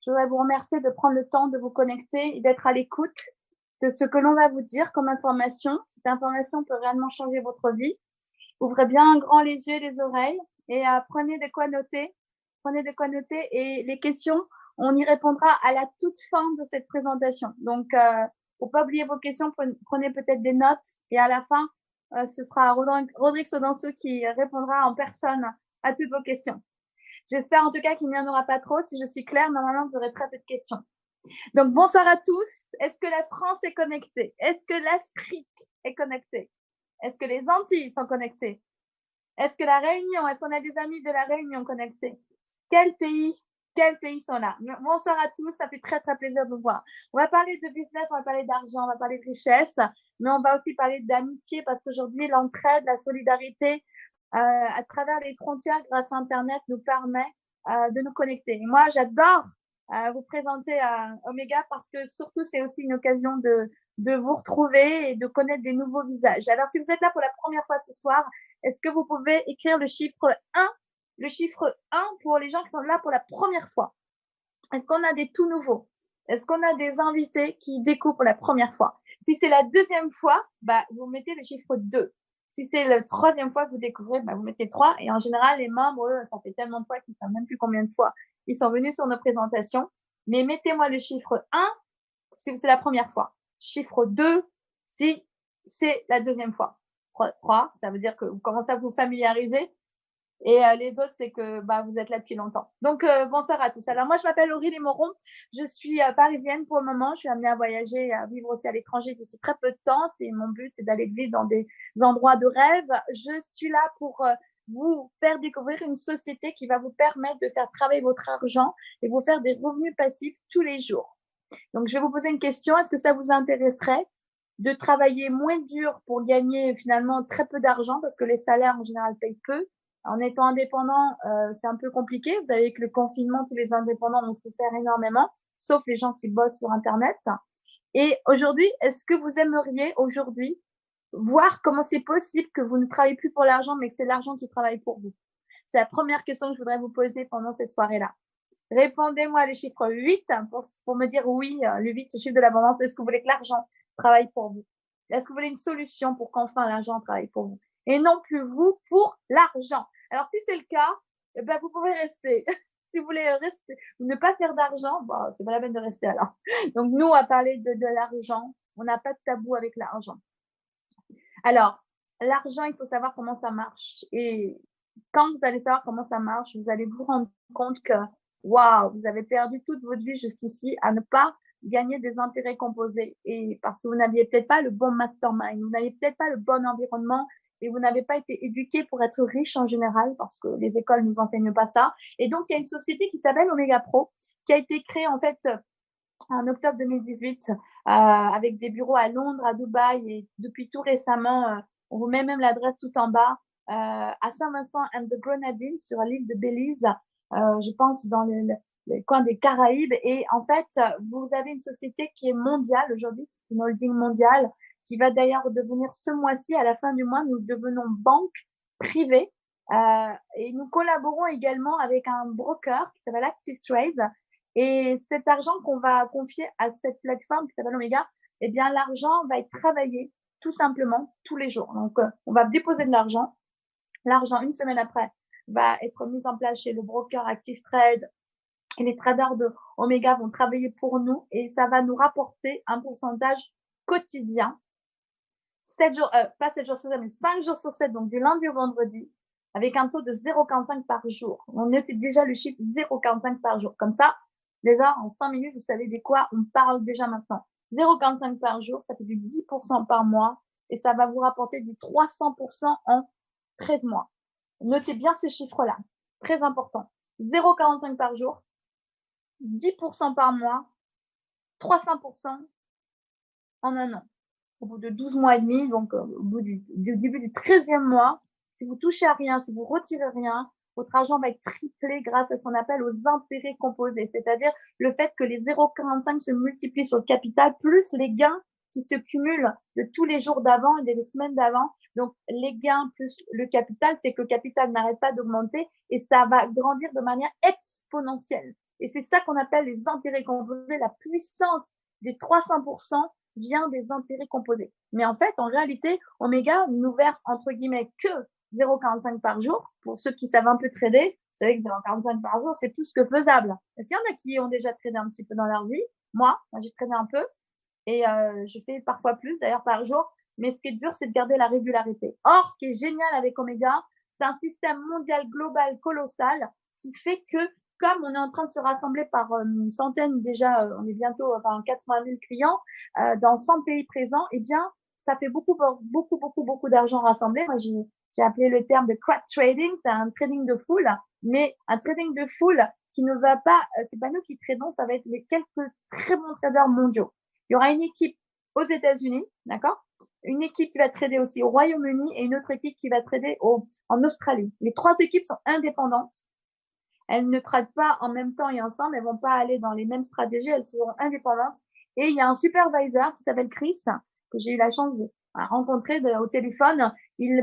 Je voudrais vous remercier de prendre le temps de vous connecter et d'être à l'écoute de ce que l'on va vous dire comme information. Cette information peut réellement changer votre vie. Ouvrez bien grand les yeux et les oreilles et prenez de quoi noter. Prenez de quoi noter et les questions, on y répondra à la toute fin de cette présentation. Donc, pour pas oublier vos questions, prenez peut-être des notes et à la fin, ce sera Rodrigue Sodanceau qui répondra en personne à toutes vos questions. J'espère en tout cas qu'il n'y en aura pas trop. Si je suis claire, normalement, vous aurez très peu de questions. Donc, bonsoir à tous. Est-ce que la France est connectée? Est-ce que l'Afrique est connectée? Est-ce que les Antilles sont connectées? Est-ce que la Réunion, est-ce qu'on a des amis de la Réunion connectés? Quels pays sont là? Bonsoir à tous, ça fait très très plaisir de vous voir. On va parler de business, on va parler d'argent, on va parler de richesse, mais on va aussi parler d'amitié parce qu'aujourd'hui, l'entraide, la solidarité à travers les frontières grâce à Internet nous permet de nous connecter. Et moi, j'adore vous présenter Omega parce que surtout, c'est aussi une occasion de vous retrouver et de connaître des nouveaux visages. Alors, si vous êtes là pour la première fois ce soir, est-ce que vous pouvez écrire le chiffre 1? Le chiffre 1 pour les gens qui sont là pour la première fois. Est-ce qu'on a des tout nouveaux? Est-ce qu'on a des invités qui découvrent pour la première fois? Si c'est la deuxième fois, bah, vous mettez le chiffre 2. Si c'est la troisième fois que vous découvrez, bah, vous mettez 3. Et en général, les membres, eux, ça fait tellement de fois qu'ils ne savent même plus combien de fois ils sont venus sur nos présentations. Mais mettez-moi le chiffre 1 si c'est la première fois. Chiffre 2 si c'est la deuxième fois. 3, ça veut dire que vous commencez à vous familiariser. Et les autres, c'est que bah, vous êtes là depuis longtemps. Donc, bonsoir à tous. Alors, moi, je m'appelle Aurélie Moron. Je suis parisienne pour le moment. Je suis amenée à voyager, à vivre aussi à l'étranger d'ici très peu de temps. Mon but, c'est d'aller vivre dans des endroits de rêve. Je suis là pour vous faire découvrir une société qui va vous permettre de faire travailler votre argent et vous faire des revenus passifs tous les jours. Donc, je vais vous poser une question. Est-ce que ça vous intéresserait de travailler moins dur pour gagner finalement très peu d'argent parce que les salaires en général payent peu? En étant indépendant, c'est un peu compliqué. Vous savez que le confinement, tous les indépendants ont souffert énormément, sauf les gens qui bossent sur Internet. Et aujourd'hui, est-ce que vous aimeriez aujourd'hui voir comment c'est possible que vous ne travaillez plus pour l'argent, mais que c'est l'argent qui travaille pour vous? C'est la première question que je voudrais vous poser pendant cette soirée-là. Répondez-moi le chiffre 8 pour me dire oui, le 8, c'est le chiffre de l'abondance. Est-ce que vous voulez que l'argent travaille pour vous? Est-ce que vous voulez une solution pour qu'enfin l'argent travaille pour vous? Et non plus vous pour l'argent. Alors, si c'est le cas, eh ben, vous pouvez rester. Si vous voulez rester, ne pas faire d'argent, bon, c'est pas la peine de rester alors. Donc, nous, à parler de l'argent, on n'a pas de tabou avec l'argent. Alors, l'argent, il faut savoir comment ça marche. Et quand vous allez savoir comment ça marche, vous allez vous rendre compte que, waouh, vous avez perdu toute votre vie jusqu'ici à ne pas gagner des intérêts composés. Et parce que vous n'aviez peut-être pas le bon mastermind, vous n'aviez peut-être pas le bon environnement et vous n'avez pas été éduqué pour être riche en général parce que les écoles ne nous enseignent pas ça. Et donc, il y a une société qui s'appelle Omega Pro qui a été créée en fait en octobre 2018 avec des bureaux à Londres, à Dubaï et depuis tout récemment, on vous met même l'adresse tout en bas, à Saint-Vincent and the Grenadines sur l'île de Belize, je pense dans le coin des Caraïbes. Et en fait, vous avez une société qui est mondiale aujourd'hui, c'est une holding mondiale qui va d'ailleurs devenir ce mois-ci, à la fin du mois, nous devenons banque privée et nous collaborons également avec un broker qui s'appelle Active Trade. Et cet argent qu'on va confier à cette plateforme qui s'appelle Omega, eh bien, l'argent va être travaillé tout simplement tous les jours. Donc, on va déposer de l'argent. L'argent, une semaine après, va être mis en place chez le broker Active Trade. Et les traders de Omega vont travailler pour nous et ça va nous rapporter un pourcentage quotidien. 7 jours, pas 7 jours sur 7, mais 5 jours sur 7, donc du lundi au vendredi, avec un taux de 0,45 par jour. On note déjà le chiffre 0,45 par jour. Comme ça, déjà, en 5 minutes, vous savez de quoi on parle déjà maintenant. 0,45 par jour, ça fait du 10% par mois et ça va vous rapporter du 300% en 13 mois. Notez bien ces chiffres-là, très important. 0,45 par jour, 10% par mois, 300% en un an. Au bout de 12 mois et demi, donc au bout du début du 13e mois, si vous touchez à rien, si vous retirez rien, votre argent va être triplé grâce à ce qu'on appelle aux intérêts composés, c'est-à-dire le fait que les 0,45 se multiplient sur le capital, plus les gains qui se cumulent de tous les jours d'avant et des semaines d'avant. Donc, les gains plus le capital, c'est que le capital n'arrête pas d'augmenter et ça va grandir de manière exponentielle. Et c'est ça qu'on appelle les intérêts composés. La puissance des 300% vient des intérêts composés. Mais en fait, en réalité, Omega nous verse entre guillemets que 0,45 par jour. Pour ceux qui savent un peu trader, vous savez que 0,45 par jour, c'est plus que faisable. Est-ce qu'il y en a qui ont déjà tradé un petit peu dans leur vie? Moi, j'ai tradé un peu et je fais parfois plus d'ailleurs par jour. Mais ce qui est dur, c'est de garder la régularité. Or, ce qui est génial avec Omega, c'est un système mondial global colossal qui fait que, comme on est en train de se rassembler par centaines déjà, on est bientôt 80 000 clients dans 100 pays présents, eh bien, ça fait beaucoup d'argent rassemblé. Moi, j'ai appelé le terme de crowd trading, c'est un trading de foule, mais un trading de foule qui ne va pas, c'est pas nous qui tradons, ça va être les quelques très bons traders mondiaux. Il y aura une équipe aux États-Unis, d'accord? Une équipe qui va trader aussi au Royaume-Uni et une autre équipe qui va trader en Australie. Les 3 équipes sont indépendantes. Elles ne tradent pas en même temps et ensemble. Elles vont pas aller dans les mêmes stratégies. Elles seront indépendantes. Et il y a un supervisor qui s'appelle Chris, que j'ai eu la chance de rencontrer au téléphone. Il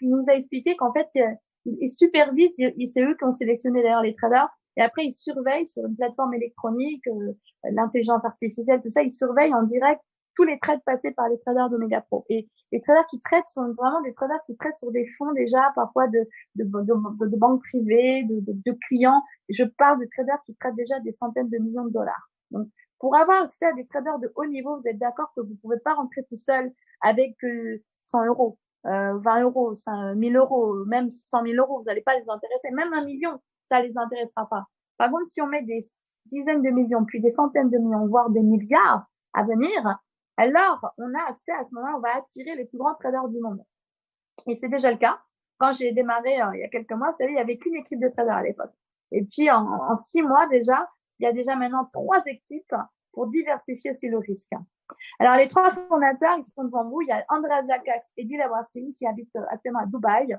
nous a expliqué qu'en fait, il supervise, c'est eux qui ont sélectionné d'ailleurs les traders. Et après, il surveille sur une plateforme électronique, l'intelligence artificielle, tout ça. Il surveille en direct tous les trades passés par les traders d'Omega Pro. Et les traders qui traitent sont vraiment des traders qui traitent sur des fonds déjà, parfois de banques privées, de clients. Je parle de traders qui traitent déjà des centaines de millions de dollars. Donc, pour avoir accès à des traders de haut niveau, vous êtes d'accord que vous ne pouvez pas rentrer tout seul avec 100 euros, 20 euros, 1000 euros, même 100 000 euros, vous n'allez pas les intéresser. Même 1 million, ça ne les intéressera pas. Par contre, si on met des dizaines de millions, puis des centaines de millions, voire des milliards à venir, alors on a accès à ce moment-là, on va attirer les plus grands traders du monde. Et c'est déjà le cas. Quand j'ai démarré il y a quelques mois, vous savez, il n'y avait qu'une équipe de traders à l'époque. Et puis en 6 mois déjà, il y a déjà maintenant 3 équipes pour diversifier aussi le risque. Alors les 3 fondateurs, ils sont devant vous. Il y a Andreas Zakax et Bill Abraham qui habitent actuellement à Dubaï.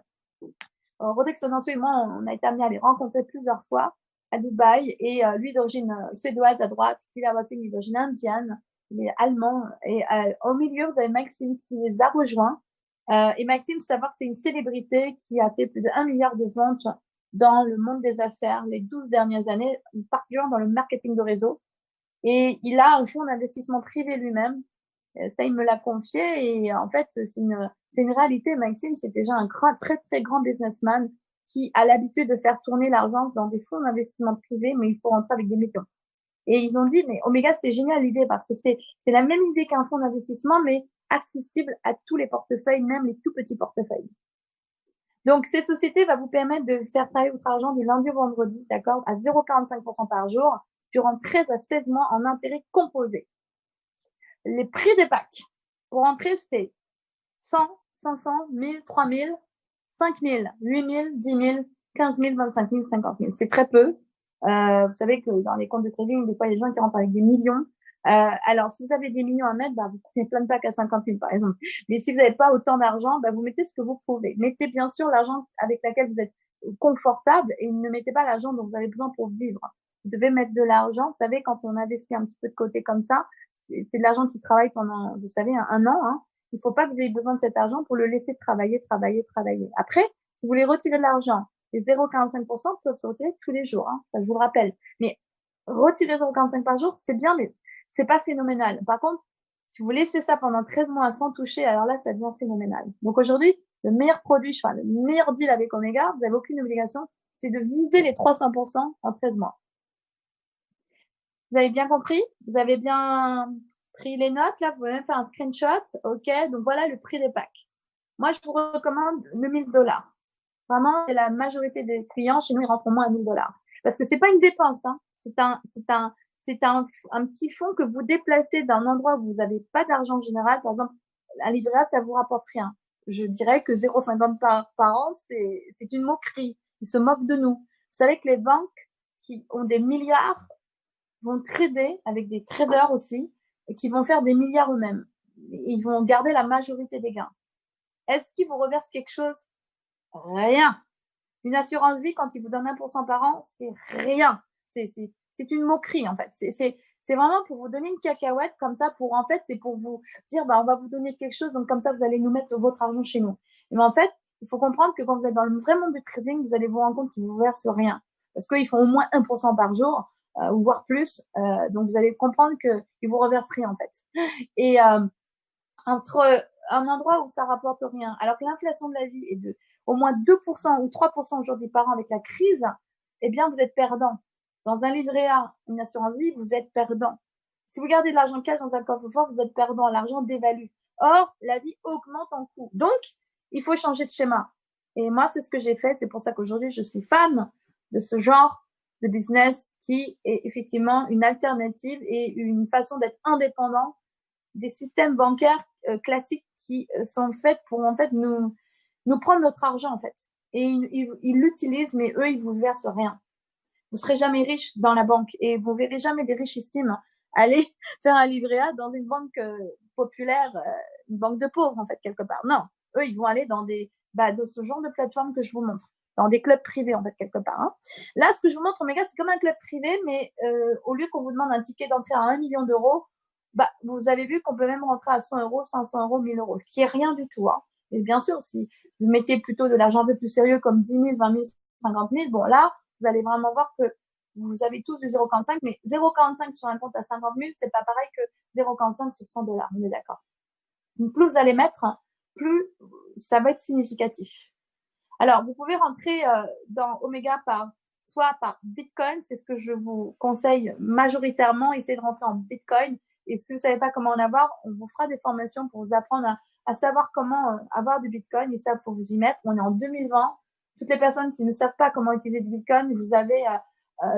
Rodrigue Sonanso et moi, on a été amenés à les rencontrer plusieurs fois à Dubaï. Et lui d'origine suédoise à droite, Bill Abraham d'origine indienne. Il est allemand. Et au milieu, vous avez Maxime qui les a rejoints. Et Maxime, il faut savoir que c'est une célébrité qui a fait plus de 1 milliard de ventes dans le monde des affaires les 12 dernières années, particulièrement dans le marketing de réseau. Et il a un fonds d'investissement privé lui-même. Ça, il me l'a confié. Et en fait, c'est une réalité. Maxime, c'est déjà un très, très grand businessman qui a l'habitude de faire tourner l'argent dans des fonds d'investissement privés, mais il faut rentrer avec des millions. Et ils ont dit, mais Omega, c'est génial l'idée parce que c'est la même idée qu'un fonds d'investissement, mais accessible à tous les portefeuilles, même les tout petits portefeuilles. Donc, cette société va vous permettre de faire travailler votre argent du lundi au vendredi, d'accord, à 0,45% par jour, durant 13 à 16 mois en intérêt composé. Les prix des packs, pour entrer, c'est 100, 500, 1000, 3000, 5000, 8000, 10 000, 15 000, 25 000, 50 000. C'est très peu. Vous savez que dans les comptes de trading, des fois, il y a des gens qui rentrent avec des millions. Alors, si vous avez des millions à mettre, vous prenez plein de packs à 50 000, par exemple. Mais si vous n'avez pas autant d'argent, vous mettez ce que vous pouvez. Mettez bien sûr l'argent avec lequel vous êtes confortable et ne mettez pas l'argent dont vous avez besoin pour vivre. Vous devez mettre de l'argent. Vous savez, quand on investit un petit peu de côté comme ça, c'est de l'argent qui travaille pendant, vous savez, un an. Hein. Il ne faut pas que vous ayez besoin de cet argent pour le laisser travailler. Après, si vous voulez retirer de l'argent, les 0,45% peuvent se retirer tous les jours. Hein, ça, je vous le rappelle. Mais retirer 0,45 par jour, c'est bien, mais c'est pas phénoménal. Par contre, si vous laissez ça pendant 13 mois sans toucher, alors là, ça devient phénoménal. Donc aujourd'hui, le meilleur produit, le meilleur deal avec Omega, vous n'avez aucune obligation, c'est de viser les 300% en 13 mois. Vous avez bien compris? Vous avez bien pris les notes? Là, vous pouvez même faire un screenshot. OK, donc voilà le prix des packs. Moi, je vous recommande le 1 000 $. Vraiment, la majorité des clients, chez nous, ils rentrent au moins à 1 000 $. Parce que c'est pas une dépense, hein. C'est un petit fonds que vous déplacez d'un endroit où vous n'avez pas d'argent général. Par exemple, un livret A, ça vous rapporte rien. Je dirais que 0,50 par an, c'est une moquerie. Ils se moquent de nous. Vous savez que les banques qui ont des milliards vont trader avec des traders aussi et qui vont faire des milliards eux-mêmes. Ils vont garder la majorité des gains. Est-ce qu'ils vous reversent quelque chose? Rien. Une assurance vie, quand ils vous donnent 1% par an, c'est rien. C'est une moquerie, en fait. C'est vraiment pour vous donner une cacahuète comme ça, en fait, c'est pour vous dire, on va vous donner quelque chose, donc comme ça, vous allez nous mettre votre argent chez nous. Mais en fait, il faut comprendre que quand vous êtes dans le vrai monde du trading, vous allez vous rendre compte qu'ils ne vous versent rien. Parce qu'ils font au moins 1% par jour. ou voire plus. Donc, vous allez comprendre qu'ils vous reversent rien, en fait. Et entre un endroit où ça rapporte rien, alors que l'inflation de la vie est de au moins 2% ou 3% aujourd'hui par an avec la crise, eh bien, vous êtes perdant. Dans un livret A, une assurance vie, vous êtes perdant. Si vous gardez de l'argent cash dans un coffre-fort, vous êtes perdant. L'argent dévalue. Or, la vie augmente en coût. Donc, il faut changer de schéma. Et moi, c'est ce que j'ai fait. C'est pour ça qu'aujourd'hui, je suis fan de ce genre de business qui est effectivement une alternative et une façon d'être indépendant des systèmes bancaires classiques qui sont faits pour en fait nous prendre notre argent en fait. Et ils l'utilisent, mais eux, ils vous versent rien. Vous serez jamais riche dans la banque et vous verrez jamais des richissimes aller faire un livret A dans une banque populaire, une banque de pauvres en fait quelque part. Non, eux, ils vont aller dans de ce genre de plateforme que je vous montre, dans des clubs privés en fait quelque part. Hein. Là, ce que je vous montre, Omega, c'est comme un club privé, mais au lieu qu'on vous demande un ticket d'entrée à 1 million d'euros, vous avez vu qu'on peut même rentrer à 100 euros, 500 euros, 1000 euros, ce qui est rien du tout. Hein. Et bien sûr, si vous mettiez plutôt de l'argent un peu plus sérieux comme 10 000, 20 000, 50 000, bon là, vous allez vraiment voir que vous avez tous du 0,45, mais 0,45 sur un compte à 50 000, c'est pas pareil que 0,45 sur 100 $. On est d'accord. Donc, plus vous allez mettre, plus ça va être significatif. Alors, vous pouvez rentrer dans Omega soit par Bitcoin, c'est ce que je vous conseille majoritairement, essayez de rentrer en Bitcoin. Et si vous ne savez pas comment en avoir, on vous fera des formations pour vous apprendre à savoir comment avoir du Bitcoin. Et ça, il faut vous y mettre. On est en 2020. Toutes les personnes qui ne savent pas comment utiliser du Bitcoin, vous avez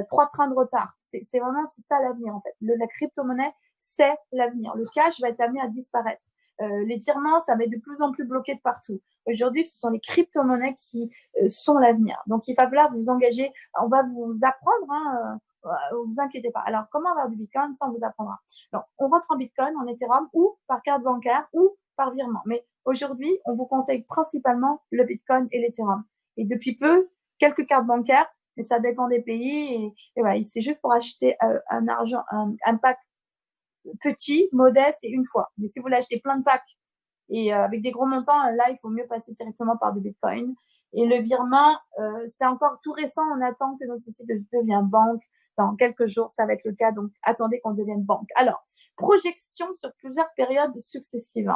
3 trains de retard. C'est ça l'avenir en fait. La crypto-monnaie, c'est l'avenir. Le cash va être amené à disparaître. Les virements, ça va être de plus en plus bloqué de partout. Aujourd'hui, ce sont les crypto-monnaies qui sont l'avenir. Donc, il va falloir vous engager. On va vous apprendre, hein, vous inquiétez pas. Alors, comment avoir du Bitcoin, ça on vous apprendra. Alors, on rentre en Bitcoin, en Ethereum, ou par carte bancaire, ou par virement. Mais aujourd'hui, on vous conseille principalement le Bitcoin et l'Ethereum. Et depuis peu, quelques cartes bancaires, mais ça dépend des pays. Et voilà, c'est juste pour acheter un pack petit, modeste et une fois. Mais si vous voulez acheter plein de packs et avec des gros montants, là, il faut mieux passer directement par du Bitcoin. Et le virement, c'est encore tout récent. On attend que notre société devienne banque. Dans quelques jours, ça va être le cas. Donc, attendez qu'on devienne banque. Alors, projection sur plusieurs périodes successives.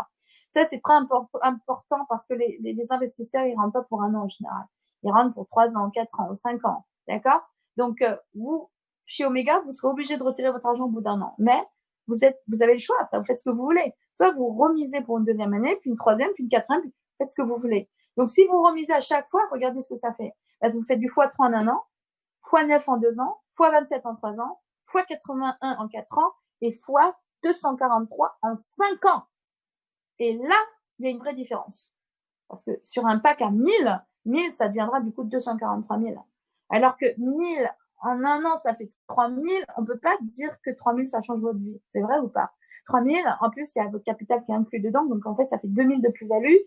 Ça, c'est très important parce que les investisseurs, ils rentrent pas pour un an en général. Ils rentrent pour 3 ans, 4 ans, 5 ans. D'accord? Donc, vous, chez Omega, vous serez obligé de retirer votre argent au bout d'un an. Mais vous avez le choix. Après, vous faites ce que vous voulez. Soit vous remisez pour une deuxième année, puis une troisième, puis une quatrième, puis faites ce que vous voulez. Donc, si vous remisez à chaque fois, regardez ce que ça fait. Là, vous faites du x3 en un an, x9 en 2 ans, x27 en 3 ans, x81 en 4 ans et x243 en 5 ans. Et là, il y a une vraie différence. Parce que sur un pack à 1000, ça deviendra du coup 243 000. Alors que 1000 en un an, ça fait 3000. On ne peut pas dire que 3000, ça change votre vie. C'est vrai ou pas? 3000, en plus, il y a votre capital qui est inclus dedans. Donc, en fait, ça fait 2000 de plus-value.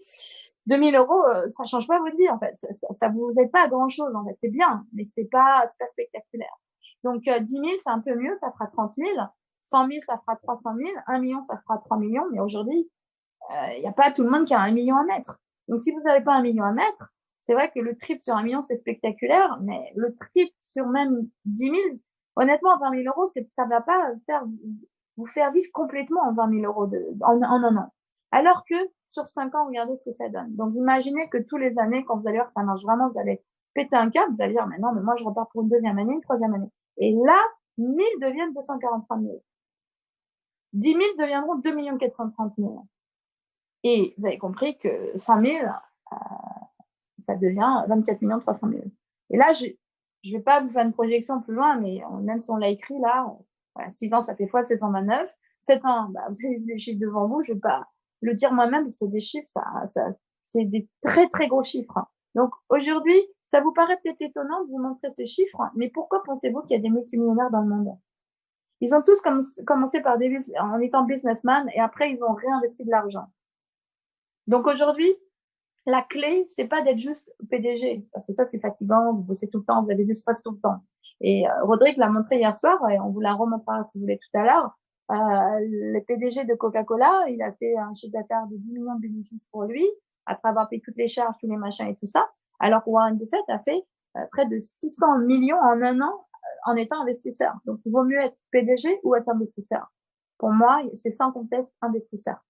2000 euros, ça ne change pas votre vie, en fait. Ça ne vous aide pas à grand-chose, en fait. C'est bien, mais ce n'est pas spectaculaire. Donc, 10 000, c'est un peu mieux. Ça fera 30 000. 100 000, ça fera 300 000. 1 million, ça fera 3 millions. Mais aujourd'hui, il n'y a pas tout le monde qui a 1 million à mettre. Donc, si vous n'avez pas 1 million à mettre, c'est vrai que le triple sur 1 million, c'est spectaculaire, mais le triple sur même 10 000, honnêtement, 20 000 euros, ça ne va pas vous faire vivre complètement en 20 000 euros en un an. Alors que sur 5 ans, regardez ce que ça donne. Donc, imaginez que tous les années, quand vous allez voir que ça marche vraiment, vous allez péter un câble, vous allez dire, mais non, mais moi, je repars pour une deuxième année, une troisième année. Et là, 1000 deviennent 243 000. 10 000 deviendront 2 430 000. Et vous avez compris que 100 000, ça devient 24 300 000. Et là, je ne vais pas vous faire une projection plus loin, mais même si on l'a écrit là, voilà, 6 ans, ça fait fois 729. 7 ans, vous avez des chiffres devant vous, je ne vais pas le dire moi-même, c'est des chiffres, c'est des très, très gros chiffres. Donc aujourd'hui, ça vous paraît peut-être étonnant de vous montrer ces chiffres, mais pourquoi pensez-vous qu'il y a des multimillionnaires dans le monde? Ils ont tous commencé en étant businessmen et après, ils ont réinvesti de l'argent. Donc aujourd'hui, la clé, c'est pas d'être juste PDG, parce que ça, c'est fatigant, vous bossez tout le temps, vous avez du stress tout le temps. Et Rodrigue l'a montré hier soir, et on vous la remontrera si vous voulez tout à l'heure. Le PDG de Coca-Cola, il a fait un chiffre d'affaires de 10 millions de bénéfices pour lui, après avoir payé toutes les charges, tous les machins et tout ça, alors que Warren Buffett a fait près de 600 millions en un an en étant investisseur. Donc, il vaut mieux être PDG ou être investisseur. Pour moi, c'est sans conteste investisseur.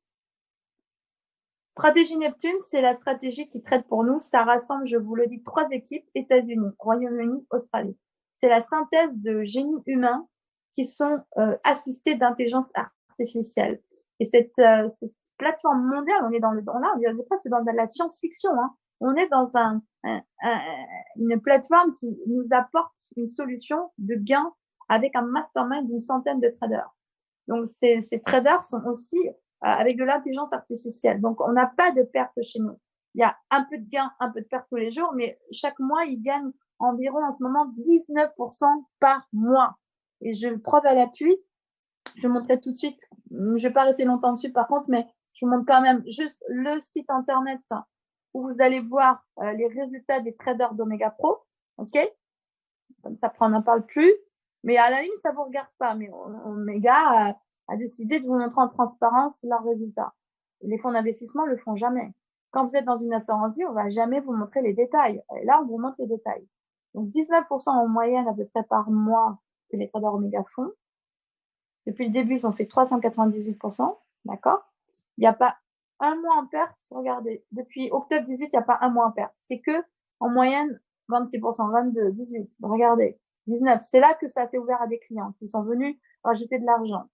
Stratégie Neptune, c'est la stratégie qui traite pour nous. Ça rassemble, je vous le dis, 3 équipes, États-Unis, Royaume-Uni, Australie. C'est la synthèse de génies humains qui sont assistés d'intelligence artificielle. Et cette plateforme mondiale, on est presque dans de la science-fiction. Hein. On est dans une plateforme qui nous apporte une solution de gain avec un mastermind d'une centaine de traders. Donc, ces traders sont aussi avec de l'intelligence artificielle. Donc, on n'a pas de perte chez nous. Il y a un peu de gain, un peu de perte tous les jours, mais chaque mois, ils gagnent environ en ce moment 19% par mois. Et je preuve à l'appui, je vous montrerai tout de suite. Je ne vais pas rester longtemps dessus par contre, mais je vous montre quand même juste le site internet où vous allez voir les résultats des traders d'Omega Pro. OK? Comme ça, après, on n'en parle plus. Mais à la ligne, ça ne vous regarde pas. Mais Omega a décidé de vous montrer en transparence leurs résultats. Les fonds d'investissement ne le font jamais. Quand vous êtes dans une assurance vie, on ne va jamais vous montrer les détails. Et là, on vous montre les détails. Donc, 19% en moyenne à peu près par mois que les traders Omega font. Depuis le début, ils ont fait 398%. D'accord? Il n'y a pas un mois en perte. Regardez, depuis octobre 18, il n'y a pas un mois en perte. C'est que en moyenne 26%, 22, 18. Regardez, 19. C'est là que ça s'est ouvert à des clients qui sont venus rajouter de l'argent.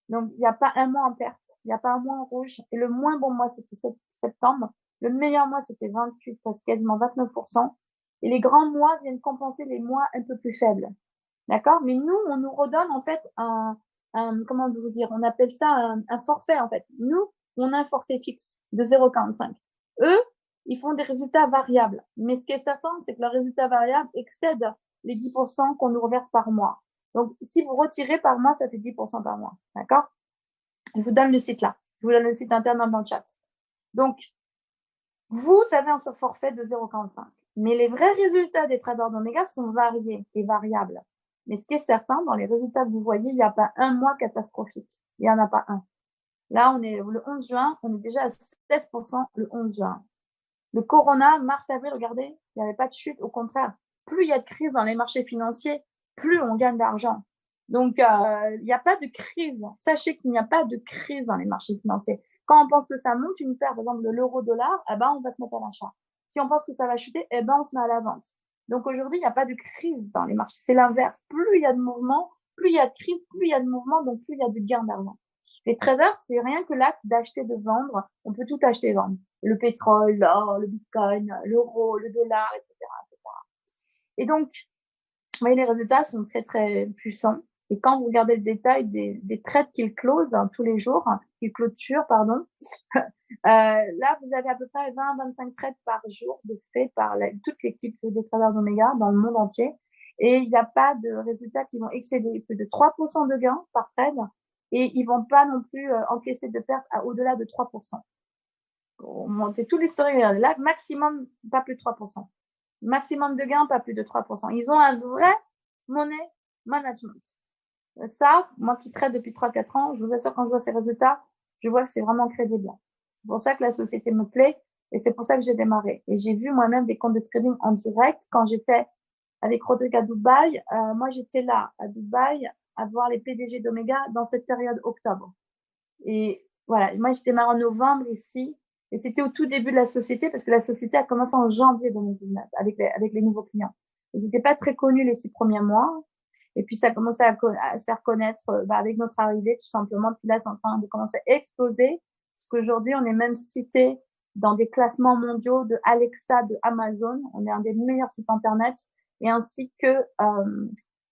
Donc, il n'y a pas un mois en perte. Il n'y a pas un mois en rouge. Et le moins bon mois, c'était septembre. Le meilleur mois, c'était 28, presque quasiment 29%. Et les grands mois viennent compenser les mois un peu plus faibles. D'accord? Mais nous, on nous redonne en fait comment vous dire, on appelle ça un forfait en fait. Nous, on a un forfait fixe de 0,45. Eux, ils font des résultats variables. Mais ce qui est certain, c'est que leurs résultats variables excèdent les 10% qu'on nous reverse par mois. Donc, si vous retirez par mois, ça fait 10% par mois. D'accord? Je vous donne le site là. Je vous donne le site interne dans le chat. Donc, vous avez un forfait de 0,45. Mais les vrais résultats des traders d'Omega sont variés et variables. Mais ce qui est certain, dans les résultats que vous voyez, il n'y a pas un mois catastrophique. Il n'y en a pas un. Là, on est le 11 juin, on est déjà à 16% le 11 juin. Le corona, mars-avril, regardez, il n'y avait pas de chute. Au contraire, plus il y a de crise dans les marchés financiers, plus on gagne d'argent. Donc, il n'y a pas de crise. Sachez qu'il n'y a pas de crise dans les marchés financiers. Quand on pense que ça monte, une paire, par exemple, de l'euro-dollar, eh ben, on va se mettre à l'achat. Si on pense que ça va chuter, eh ben, on se met à la vente. Donc, aujourd'hui, il n'y a pas de crise dans les marchés. C'est l'inverse. Plus il y a de mouvement, plus il y a de crise, plus il y a de mouvement, donc plus il y a de gain d'argent. Les traders, c'est rien que l'acte d'acheter, de vendre. On peut tout acheter et vendre. Le pétrole, l'or, le bitcoin, l'euro, le dollar, etc., etc. Et donc, vous voyez, les résultats sont très, très puissants. Et quand vous regardez le détail des trades qu'ils closent tous les jours, qu'ils clôturent, pardon, là, vous avez à peu près 20-25 trades par jour de fait par toute l'équipe des traders d'Omega dans le monde entier. Et il n'y a pas de résultats qui vont excéder plus de 3% de gains par trade. Et ils vont pas non plus encaisser de pertes au-delà de 3%. On monte tout l'historique. Là, maximum, pas plus de 3%. Maximum de gains, pas plus de 3%. Ils ont un vrai money management. Ça, moi qui trade depuis 3-4 ans, je vous assure, quand je vois ces résultats, je vois que c'est vraiment crédible. C'est pour ça que la société me plaît et c'est pour ça que j'ai démarré. Et j'ai vu moi-même des comptes de trading en direct quand j'étais avec Rodrigue à Dubaï. Moi, j'étais là à Dubaï à voir les PDG d'Omega dans cette période octobre. Et voilà, moi, j'ai démarré en novembre ici. Et c'était au tout début de la société parce que la société a commencé en janvier 2019 avec les nouveaux clients. Ils n'étaient pas très connus les 6 premiers mois. Et puis, ça a commencé à se faire connaître avec notre arrivée, tout simplement. Puis là, c'est en train de commencer à exploser. Parce qu'aujourd'hui, on est même cité dans des classements mondiaux de Alexa, de Amazon. On est un des meilleurs sites Internet. Et ainsi que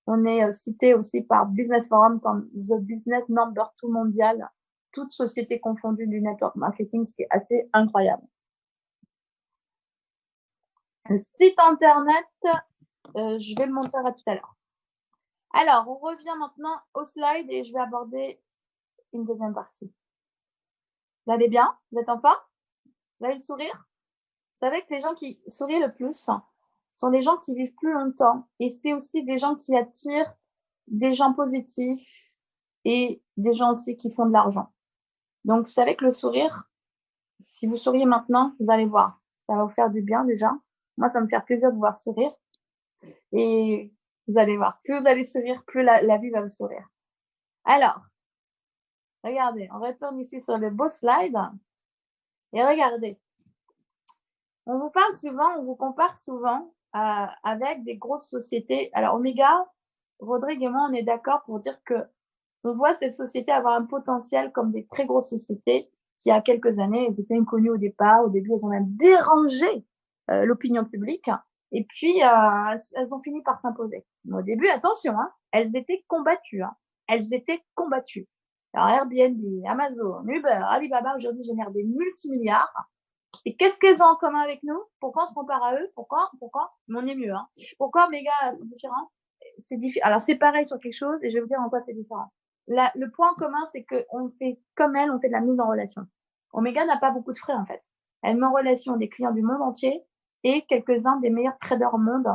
on est cité aussi par Business Forum comme The Business Number 2 mondial, toute société confondue du network marketing, ce qui est assez incroyable. Le site Internet, je vais le montrer à tout à l'heure. Alors, on revient maintenant au slide et je vais aborder une deuxième partie. Vous allez bien? Vous êtes en forme? Vous avez le sourire? Vous savez que les gens qui sourient le plus sont les gens qui vivent plus longtemps. Et c'est aussi des gens qui attirent des gens positifs et des gens aussi qui font de l'argent. Donc, vous savez que le sourire, si vous souriez maintenant, vous allez voir. Ça va vous faire du bien déjà. Moi, ça me fait plaisir de vous voir sourire. Et Vous allez voir, plus vous allez sourire, plus la vie va vous sourire. Alors, regardez, on retourne ici sur le beau slide. Et regardez, on vous parle souvent, on vous compare souvent avec des grosses sociétés. Alors, Omega, Rodrigue et moi, on est d'accord pour dire que on voit cette société avoir un potentiel comme des très grosses sociétés qui, il y a quelques années, elles étaient inconnues au départ. Au début, elles ont même dérangé l'opinion publique. Et puis, elles ont fini par s'imposer. Mais au début, attention, hein, elles étaient combattues. Hein. Elles étaient combattues. Alors, Airbnb, Amazon, Uber, Alibaba, aujourd'hui, génèrent des multimilliards. Et qu'est-ce qu'elles ont en commun avec nous? Pourquoi on se compare à eux? Pourquoi? Mais on est mieux. Hein. Pourquoi Omega, c'est différent? Alors, c'est pareil sur quelque chose et je vais vous dire en quoi c'est différent. Le point commun, c'est qu'on fait comme elle, on fait de la mise en relation. Omega n'a pas beaucoup de frais, en fait. Elle met en relation des clients du monde entier et quelques-uns des meilleurs traders au monde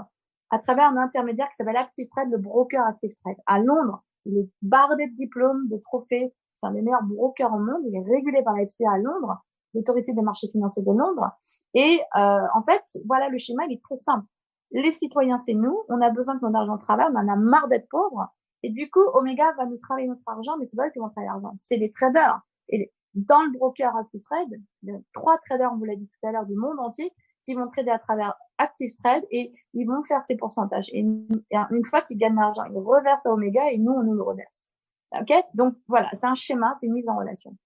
à travers un intermédiaire qui s'appelle ActiveTrade, le broker ActiveTrade. À Londres, il est bardé de diplômes, de trophées. C'est un des meilleurs brokers au monde. Il est régulé par la FCA à Londres, l'autorité des marchés financiers de Londres. Et en fait, voilà, le schéma, il est très simple. Les citoyens, c'est nous. On a besoin que notre argent travaille. On en a marre d'être pauvres. Et du coup, Omega va nous travailler notre argent, mais c'est pas eux qui vont travailler l'argent. C'est les traders. Et dans le broker ActiveTrade, il y a 3 traders, on vous l'a dit tout à l'heure, du monde entier, qui vont trader à travers ActiveTrade et ils vont faire ces pourcentages. Et une fois qu'ils gagnent l'argent, ils reversent à Omega et nous, on nous le reverse. OK? Donc, voilà, c'est un schéma, c'est une mise en relation.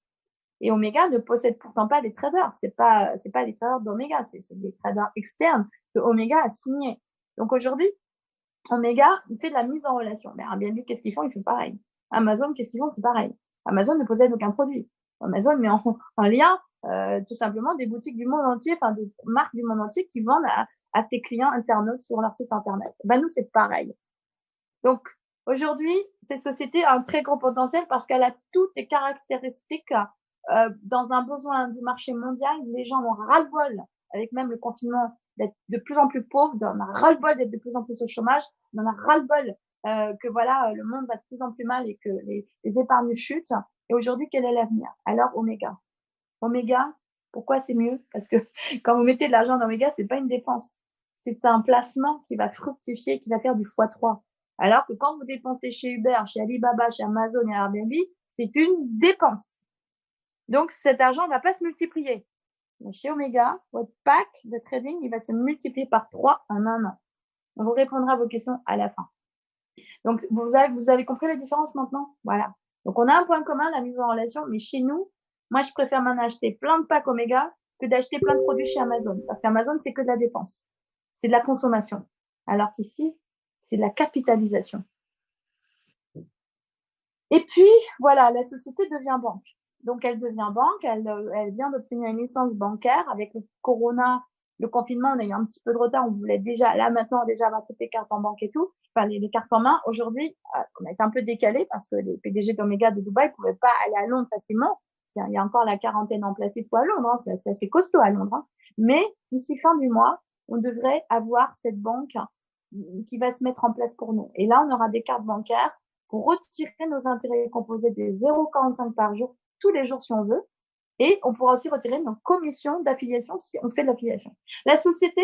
Et Omega ne possède pourtant pas les traders. C'est pas les traders d'Omega, c'est des traders externes que Omega a signés. Donc, aujourd'hui, Omega fait de la mise en relation. Mais Airbnb, qu'est-ce qu'ils font? Ils font pareil. Amazon, qu'est-ce qu'ils font? C'est pareil. Amazon ne possède aucun produit. Amazon met en lien tout simplement des boutiques du monde entier, enfin des marques du monde entier qui vendent à ses clients internautes sur leur site internet. Ben, nous, c'est pareil. Donc, aujourd'hui, cette société a un très gros potentiel parce qu'elle a toutes les caractéristiques dans un besoin du marché mondial. Les gens ont ras-le-bol, avec même le confinement, d'être de plus en plus pauvres, on a ras-le-bol d'être de plus en plus au chômage, on en a ras-le-bol que voilà, le monde va de plus en plus mal et que les épargnes chutent. Et aujourd'hui, quel est l'avenir? Alors, Omega. Omega, pourquoi c'est mieux? Parce que quand vous mettez de l'argent dans Omega, c'est pas une dépense. C'est un placement qui va fructifier, qui va faire du x3. Alors que quand vous dépensez chez Uber, chez Alibaba, chez Amazon et Airbnb, c'est une dépense. Donc, cet argent ne va pas se multiplier. Mais chez Omega, votre pack de trading, il va se multiplier par 3 en un an. On vous répondra à vos questions à la fin. Donc, vous avez compris la différence maintenant? Voilà. Donc, on a un point commun, la mise en relation, mais chez nous, moi, je préfère m'en acheter plein de packs Omega que d'acheter plein de produits chez Amazon. Parce qu'Amazon, c'est que de la dépense. C'est de la consommation. Alors qu'ici, c'est de la capitalisation. Et puis, voilà, la société devient banque. Donc, elle devient banque, elle vient d'obtenir une licence bancaire. Avec le corona, le confinement, on a eu un petit peu de retard. On voulait déjà, là, maintenant, déjà avoir toutes les cartes en banque et tout. Enfin, les cartes en main. Aujourd'hui, on a été un peu décalé parce que les PDG d'Omega de Dubaï ne pouvaient pas aller à Londres facilement. Il y a encore la quarantaine en place et tout à Londres. Hein. C'est assez costaud à Londres. Hein. Mais d'ici fin du mois, on devrait avoir cette banque qui va se mettre en place pour nous. Et là, on aura des cartes bancaires pour retirer nos intérêts composés des 0,45 par jour, tous les jours si on veut. Et on pourra aussi retirer nos commissions d'affiliation si on fait de l'affiliation. La société,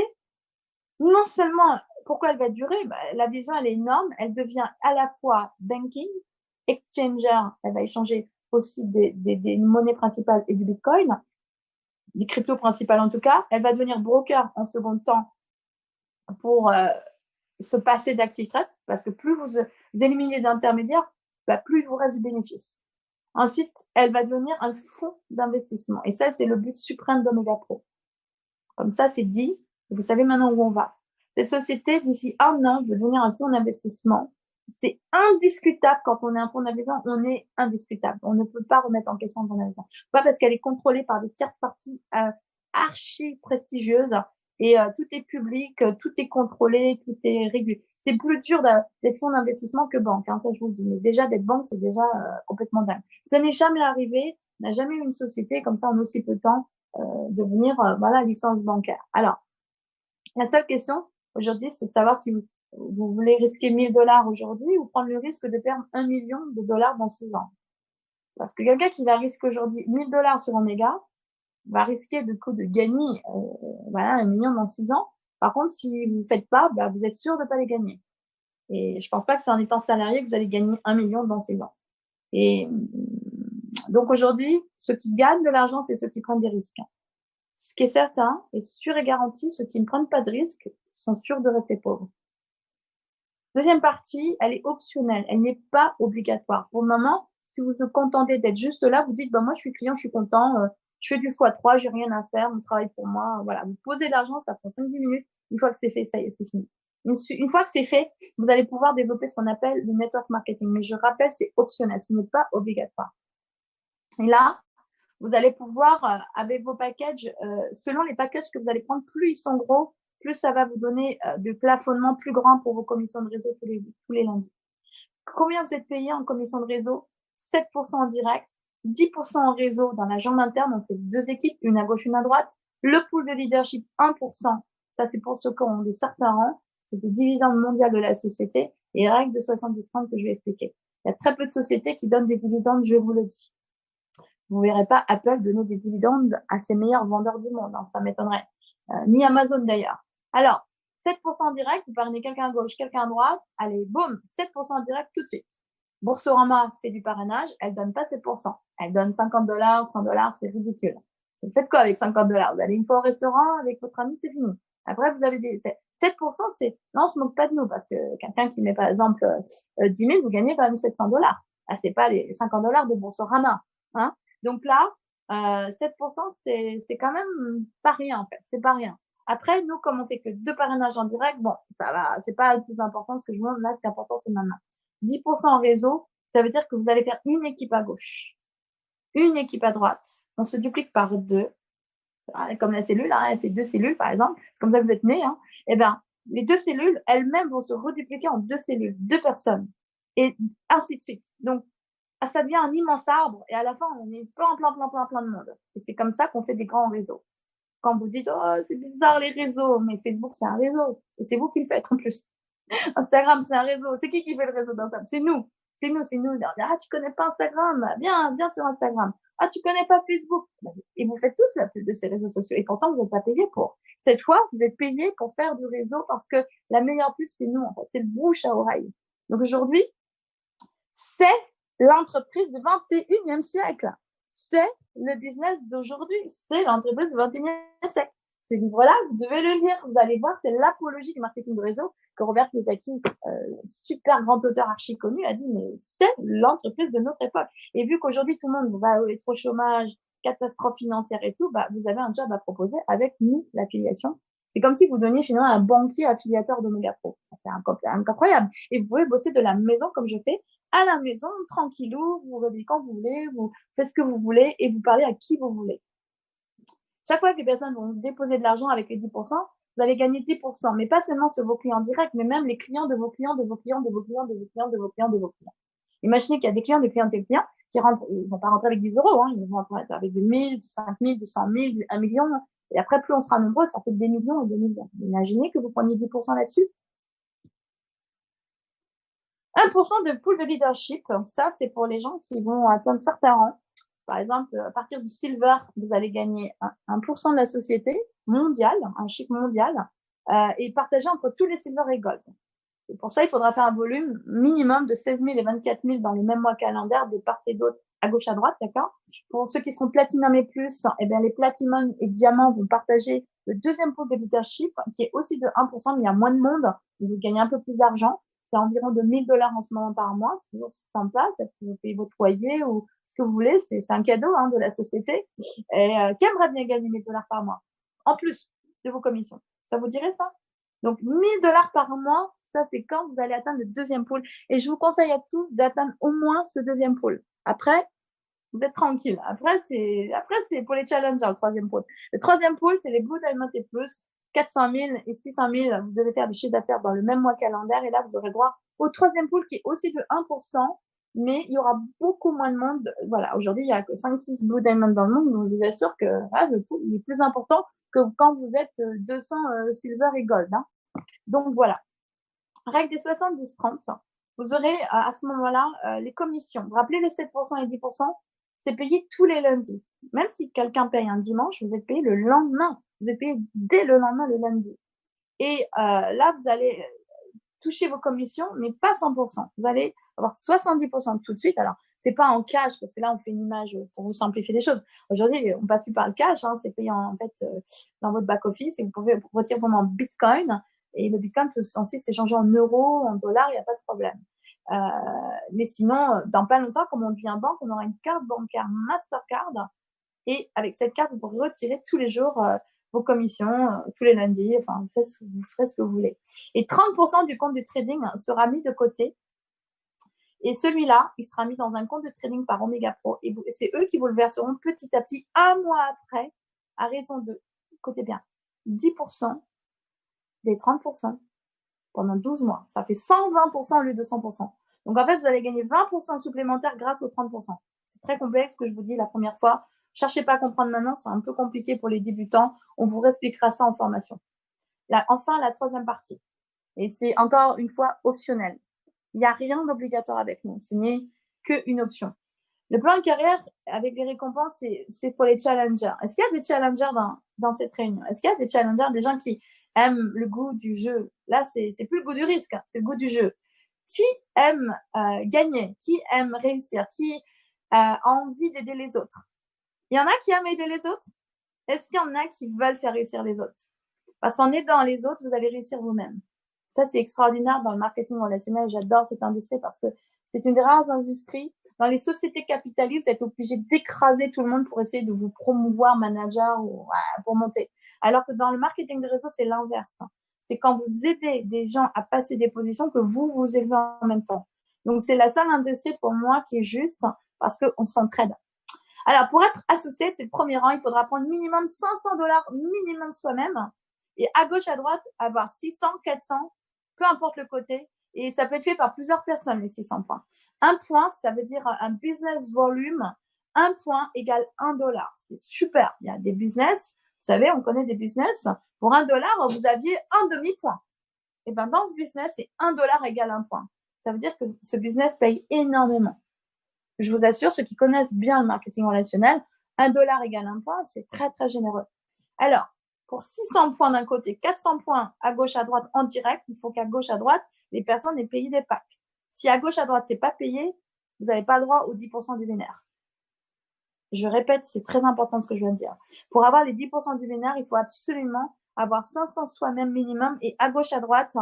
non seulement, pourquoi elle va durer? La vision, elle est énorme. Elle devient à la fois banking, exchanger, elle va échanger aussi des monnaies principales et du Bitcoin, des cryptos principales en tout cas. Elle va devenir broker en second temps pour se passer d'ActiveTrade, parce que plus vous éliminez d'intermédiaires, plus il vous reste du bénéfice. Ensuite, elle va devenir un fonds d'investissement. Et ça, c'est le but suprême d'Omega Pro. Comme ça, c'est dit. Vous savez maintenant où on va. Cette société, d'ici un an, veut devenir un fonds d'investissement. C'est indiscutable quand on est un fonds d'investissement. On est indiscutable. On ne peut pas remettre en question un fonds d'investissement. Pas parce qu'elle est contrôlée par des tierces parties archi prestigieuses. Et tout est public, tout est contrôlé, tout est régulé. C'est plus dur d'être fonds d'investissement que banque, hein, ça je vous le dis. Mais déjà, d'être banque, c'est déjà complètement dingue. Ça n'est jamais arrivé, on n'a jamais eu une société comme ça en aussi peu de temps devenir voilà, licence bancaire. Alors, la seule question aujourd'hui, c'est de savoir si vous voulez risquer 1 000 $ aujourd'hui ou prendre le risque de perdre 1 million de dollars dans 6 ans. Parce que quelqu'un qui va risquer aujourd'hui 1 000 $ sur Omega, va risquer du coup de gagner voilà, 1 million dans 6 ans. Par contre, si vous ne faites pas, vous êtes sûr de ne pas les gagner. Et je pense pas que c'est en étant salarié que vous allez gagner 1 million dans 6 ans. Et donc aujourd'hui, ceux qui gagnent de l'argent, c'est ceux qui prennent des risques. Ce qui est certain et sûr et garanti, ceux qui ne prennent pas de risques sont sûrs de rester pauvres. Deuxième partie, elle est optionnelle, elle n'est pas obligatoire. Pour le moment, si vous vous contentez d'être juste là, vous dites, bah, moi, je suis client, je suis content, je fais du x3, j'ai rien à faire, on travaille pour moi, voilà. Vous posez de l'argent, ça prend 5-10 minutes. Une fois que c'est fait, ça y est, c'est fini. Une fois que c'est fait, vous allez pouvoir développer ce qu'on appelle le network marketing. Mais je rappelle, c'est optionnel, ce n'est pas obligatoire. Et là, vous allez pouvoir, avec vos packages, selon les packages que vous allez prendre, plus ils sont gros, plus ça va vous donner de plafonnement plus grand pour vos commissions de réseau tous les lundis. Combien vous êtes payé en commission de réseau? 7% en direct, 10% en réseau dans la jambe interne. On fait 2 équipes, une à gauche, une à droite. Le pool de leadership, 1%. Ça, c'est pour ceux qui ont des certains rangs. C'est des dividendes mondiaux de la société et règle de 70-30 que je vais expliquer. Il y a très peu de sociétés qui donnent des dividendes, je vous le dis. Vous verrez pas Apple donner des dividendes à ses meilleurs vendeurs du monde, hein, ça m'étonnerait. Ni Amazon d'ailleurs. Alors, 7% en direct, vous parrainez quelqu'un à gauche, quelqu'un à droite, allez, boum, 7% en direct tout de suite. Boursorama fait du parrainage, elle donne pas 7%. Elle donne $50, $100, c'est ridicule. Vous faites quoi avec $50? Vous allez une fois au restaurant avec votre ami, c'est fini. Après, vous avez 7%, c'est, non, on se moque pas de nous, parce que quelqu'un qui met, par exemple, 10 000, vous gagnez quand même $700. Ah, c'est pas les $50 de Boursorama, hein. Donc là, 7%, c'est quand même pas rien, en fait. C'est pas rien. Après, nous, comme on fait que 2 parrainages en direct, bon, ça va, c'est pas le plus important. Ce que je vous montre là, ce qui est important, c'est maintenant. 10% en réseau, ça veut dire que vous allez faire une équipe à gauche, une équipe à droite. On se duplique par 2. Comme la cellule, hein, elle fait 2 cellules, par exemple. C'est comme ça que vous êtes nés, hein. Eh ben, les 2 cellules, elles-mêmes vont se redupliquer en 2 cellules, 2 personnes. Et ainsi de suite. Donc, ça devient un immense arbre et à la fin, on est plein de monde. Et c'est comme ça qu'on fait des grands réseaux. Quand vous dites, oh, c'est bizarre les réseaux, mais Facebook, c'est un réseau. Et c'est vous qui le faites en plus. Instagram, c'est un réseau. C'est qui fait le réseau d'Instagram? C'est nous. C'est nous. Ah, tu connais pas Instagram? Viens sur Instagram. Ah, tu connais pas Facebook? Et vous faites tous la pub de ces réseaux sociaux. Et pourtant, vous n'êtes pas payé pour. Cette fois, vous êtes payé pour faire du réseau parce que la meilleure pub, c'est nous, en fait. C'est le bouche à oreille. Donc aujourd'hui, c'est l'entreprise du 21e siècle. C'est le business d'aujourd'hui. C'est l'entreprise du 21e siècle. Ce livre-là, vous devez le lire. Vous allez voir, c'est l'apologie du marketing de réseau que Robert Kiyosaki, super grand auteur archi connu, a dit, mais c'est l'entreprise de notre époque. Et vu qu'aujourd'hui, tout le monde va être au chômage, catastrophe financière et tout, bah, vous avez un job à proposer avec nous, l'affiliation. C'est comme si vous donniez finalement un banquier affiliateur d'Omega Pro. C'est incroyable. Et vous pouvez bosser de la maison comme je fais, à la maison, tranquillou, vous réveillez quand vous voulez, vous faites ce que vous voulez et vous parlez à qui vous voulez. Chaque fois que les personnes vont déposer de l'argent avec les 10%, vous allez gagner 10%, mais pas seulement sur vos clients directs, mais même les clients de vos clients, de vos clients, de vos clients, de vos clients, de vos clients, de vos clients. Imaginez qu'il y a des clients, des clients, des clients qui rentrent, ils vont pas rentrer avec 10 euros, hein, ils vont rentrer avec des 1000, 5000, 200 000, 1 million. Et après, plus on sera nombreux, ça fait des millions et des millions. Imaginez que vous preniez 10% là-dessus. 1% de pool de leadership, ça, c'est pour les gens qui vont atteindre certains rangs. Par exemple, à partir du silver, vous allez gagner 1% de la société mondiale, un chiffre mondial, et partager entre tous les silver et gold. Et pour ça, il faudra faire un volume minimum de 16 000 et 24 000 dans les mêmes mois calendaires de part et d'autre, à gauche, à droite, d'accord? Pour ceux qui seront platinum et plus, eh bien, les platinum et diamants vont partager le deuxième pool de leadership, qui est aussi de 1%, mais il y a moins de monde, vous gagnez un peu plus d'argent. C'est environ de 1 000 $ en ce moment par mois. C'est toujours sympa. Ça peut vous payer votre loyer ou ce que vous voulez. C'est un cadeau, hein, de la société. Et qui aimerait bien gagner 1 000 $ par mois, en plus de vos commissions? Ça vous dirait ça? Donc, 1 000 $ par mois, ça, c'est quand vous allez atteindre le deuxième pool. Et je vous conseille à tous d'atteindre au moins ce deuxième pool. Après, vous êtes tranquille. Après, c'est pour les challengers, le troisième pool. Le troisième pool, c'est les Blue Diamond et plus. 400 000 et 600 000, vous devez faire du chiffre d'affaires dans le même mois calendaire. Et là, vous aurez droit au troisième pool qui est aussi de 1%, mais il y aura beaucoup moins de monde. Voilà, aujourd'hui, il y a que 5-6 Blue Diamond dans le monde, donc je vous assure que le pool est plus important que quand vous êtes 200 Silver et Gold, hein. Donc voilà, règle des 70-30, vous aurez à ce moment-là les commissions. Vous rappelez les 7% et 10%, c'est payé tous les lundis. Même si quelqu'un paye un dimanche, vous êtes payé le lendemain. Vous êtes payé dès le lendemain, le lundi. Et là, vous allez toucher vos commissions, mais pas 100%. Vous allez avoir 70% tout de suite. Alors, c'est pas en cash, parce que là, on fait une image pour vous simplifier les choses. Aujourd'hui, on passe plus par le cash, hein, c'est payé en fait dans votre back-office et vous pouvez retirer vraiment en Bitcoin. Et le Bitcoin peut ensuite s'échanger en euros, en dollars, il n'y a pas de problème. Mais sinon, dans pas longtemps, comme on devient banque, on aura une carte bancaire Mastercard. Et avec cette carte, vous pourrez retirer tous les jours vos commissions, tous les lundis. Enfin, vous ferez ce que vous voulez. Et 30% du compte du trading sera mis de côté. Et celui-là, il sera mis dans un compte de trading par Omega Pro. Et c'est eux qui vous le verseront petit à petit, un mois après, à raison de, écoutez bien, 10% des 30% pendant 12 mois. Ça fait 120% au lieu de 100%. Donc, en fait, vous allez gagner 20% supplémentaires grâce aux 30%. C'est très complexe, ce que je vous dis la première fois. Cherchez pas à comprendre maintenant, c'est un peu compliqué pour les débutants. On vous expliquera ça en formation. Enfin, la troisième partie. Et c'est encore une fois optionnel. Il n'y a rien d'obligatoire avec nous. Ce n'est qu'une option. Le plan de carrière avec les récompenses, c'est pour les challengers. Est-ce qu'il y a des challengers dans cette réunion? Est-ce qu'il y a des challengers, des gens qui aiment le goût du jeu? Là, c'est plus le goût du risque, hein, c'est le goût du jeu. Qui aime gagner? Qui aime réussir? Qui a envie d'aider les autres? Il y en a qui aiment aider les autres? Est-ce qu'il y en a qui veulent faire réussir les autres? Parce qu'en aidant les autres, vous allez réussir vous-même. Ça, c'est extraordinaire dans le marketing relationnel. J'adore cette industrie parce que c'est une des rares industries. Dans les sociétés capitalistes, vous êtes obligé d'écraser tout le monde pour essayer de vous promouvoir manager ou pour monter. Alors que dans le marketing de réseau, c'est l'inverse. C'est quand vous aidez des gens à passer des positions que vous vous élevez en même temps. Donc, c'est la seule industrie pour moi qui est juste parce qu'on s'entraide. Alors, pour être associé, c'est le premier rang. Il faudra prendre minimum $500 minimum soi-même. Et à gauche, à droite, avoir 600, 400, peu importe le côté. Et ça peut être fait par plusieurs personnes, les 600 points. Un point, ça veut dire un business volume. Un point égale $1. C'est super. Il y a des business, vous savez, on connaît des business. Pour $1, vous aviez un demi-point. Et bien, dans ce business, c'est $1 égale un point. Ça veut dire que ce business paye énormément. Je vous assure, ceux qui connaissent bien le marketing relationnel, $1 égale un point, c'est très, très généreux. Alors, pour 600 points d'un côté, 400 points à gauche, à droite en direct, il faut qu'à gauche, à droite, les personnes aient payé des packs. Si à gauche, à droite, c'est pas payé, vous n'avez pas le droit aux 10% du vénère. Je répète, c'est très important ce que je viens de dire. Pour avoir les 10% du vénère, il faut absolument avoir 500 soi-même minimum et à gauche, à droite,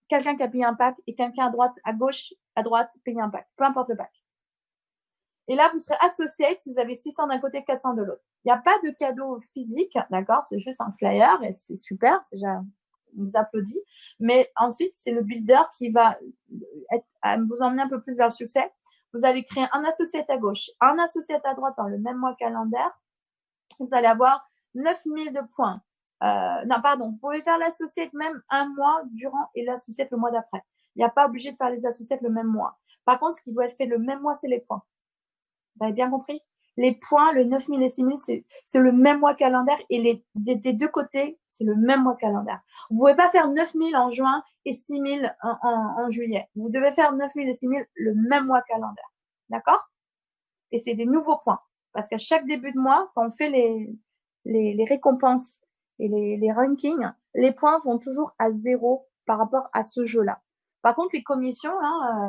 quelqu'un qui a payé un pack et quelqu'un à droite, à gauche, à droite, paye un pack. Peu importe le pack. Et là, vous serez associé si vous avez 600 d'un côté, 400 de l'autre. Il n'y a pas de cadeau physique, d'accord? C'est juste un flyer et c'est super. On vous applaudit. Mais ensuite, c'est le builder qui va vous emmener un peu plus vers le succès. Vous allez créer un associé à gauche, un associé à droite dans le même mois calendaire. Vous allez avoir 9000 de points. Vous pouvez faire l'associé même un mois durant et l'associé le mois d'après. Il n'y a pas obligé de faire les associés le même mois. Par contre, ce qui doit être fait le même mois, c'est les points. Vous avez bien compris? Les points, le 9000 et 6000, c'est le même mois calendaire et des deux côtés, c'est le même mois calendaire. Vous ne pouvez pas faire 9000 en juin et 6000 en juillet. Vous devez faire 9000 et 6000 le même mois calendaire. D'accord? Et c'est des nouveaux points. Parce qu'à chaque début de mois, quand on fait les récompenses et les rankings, les points vont toujours à 0 par rapport à ce jeu-là. Par contre, les commissions,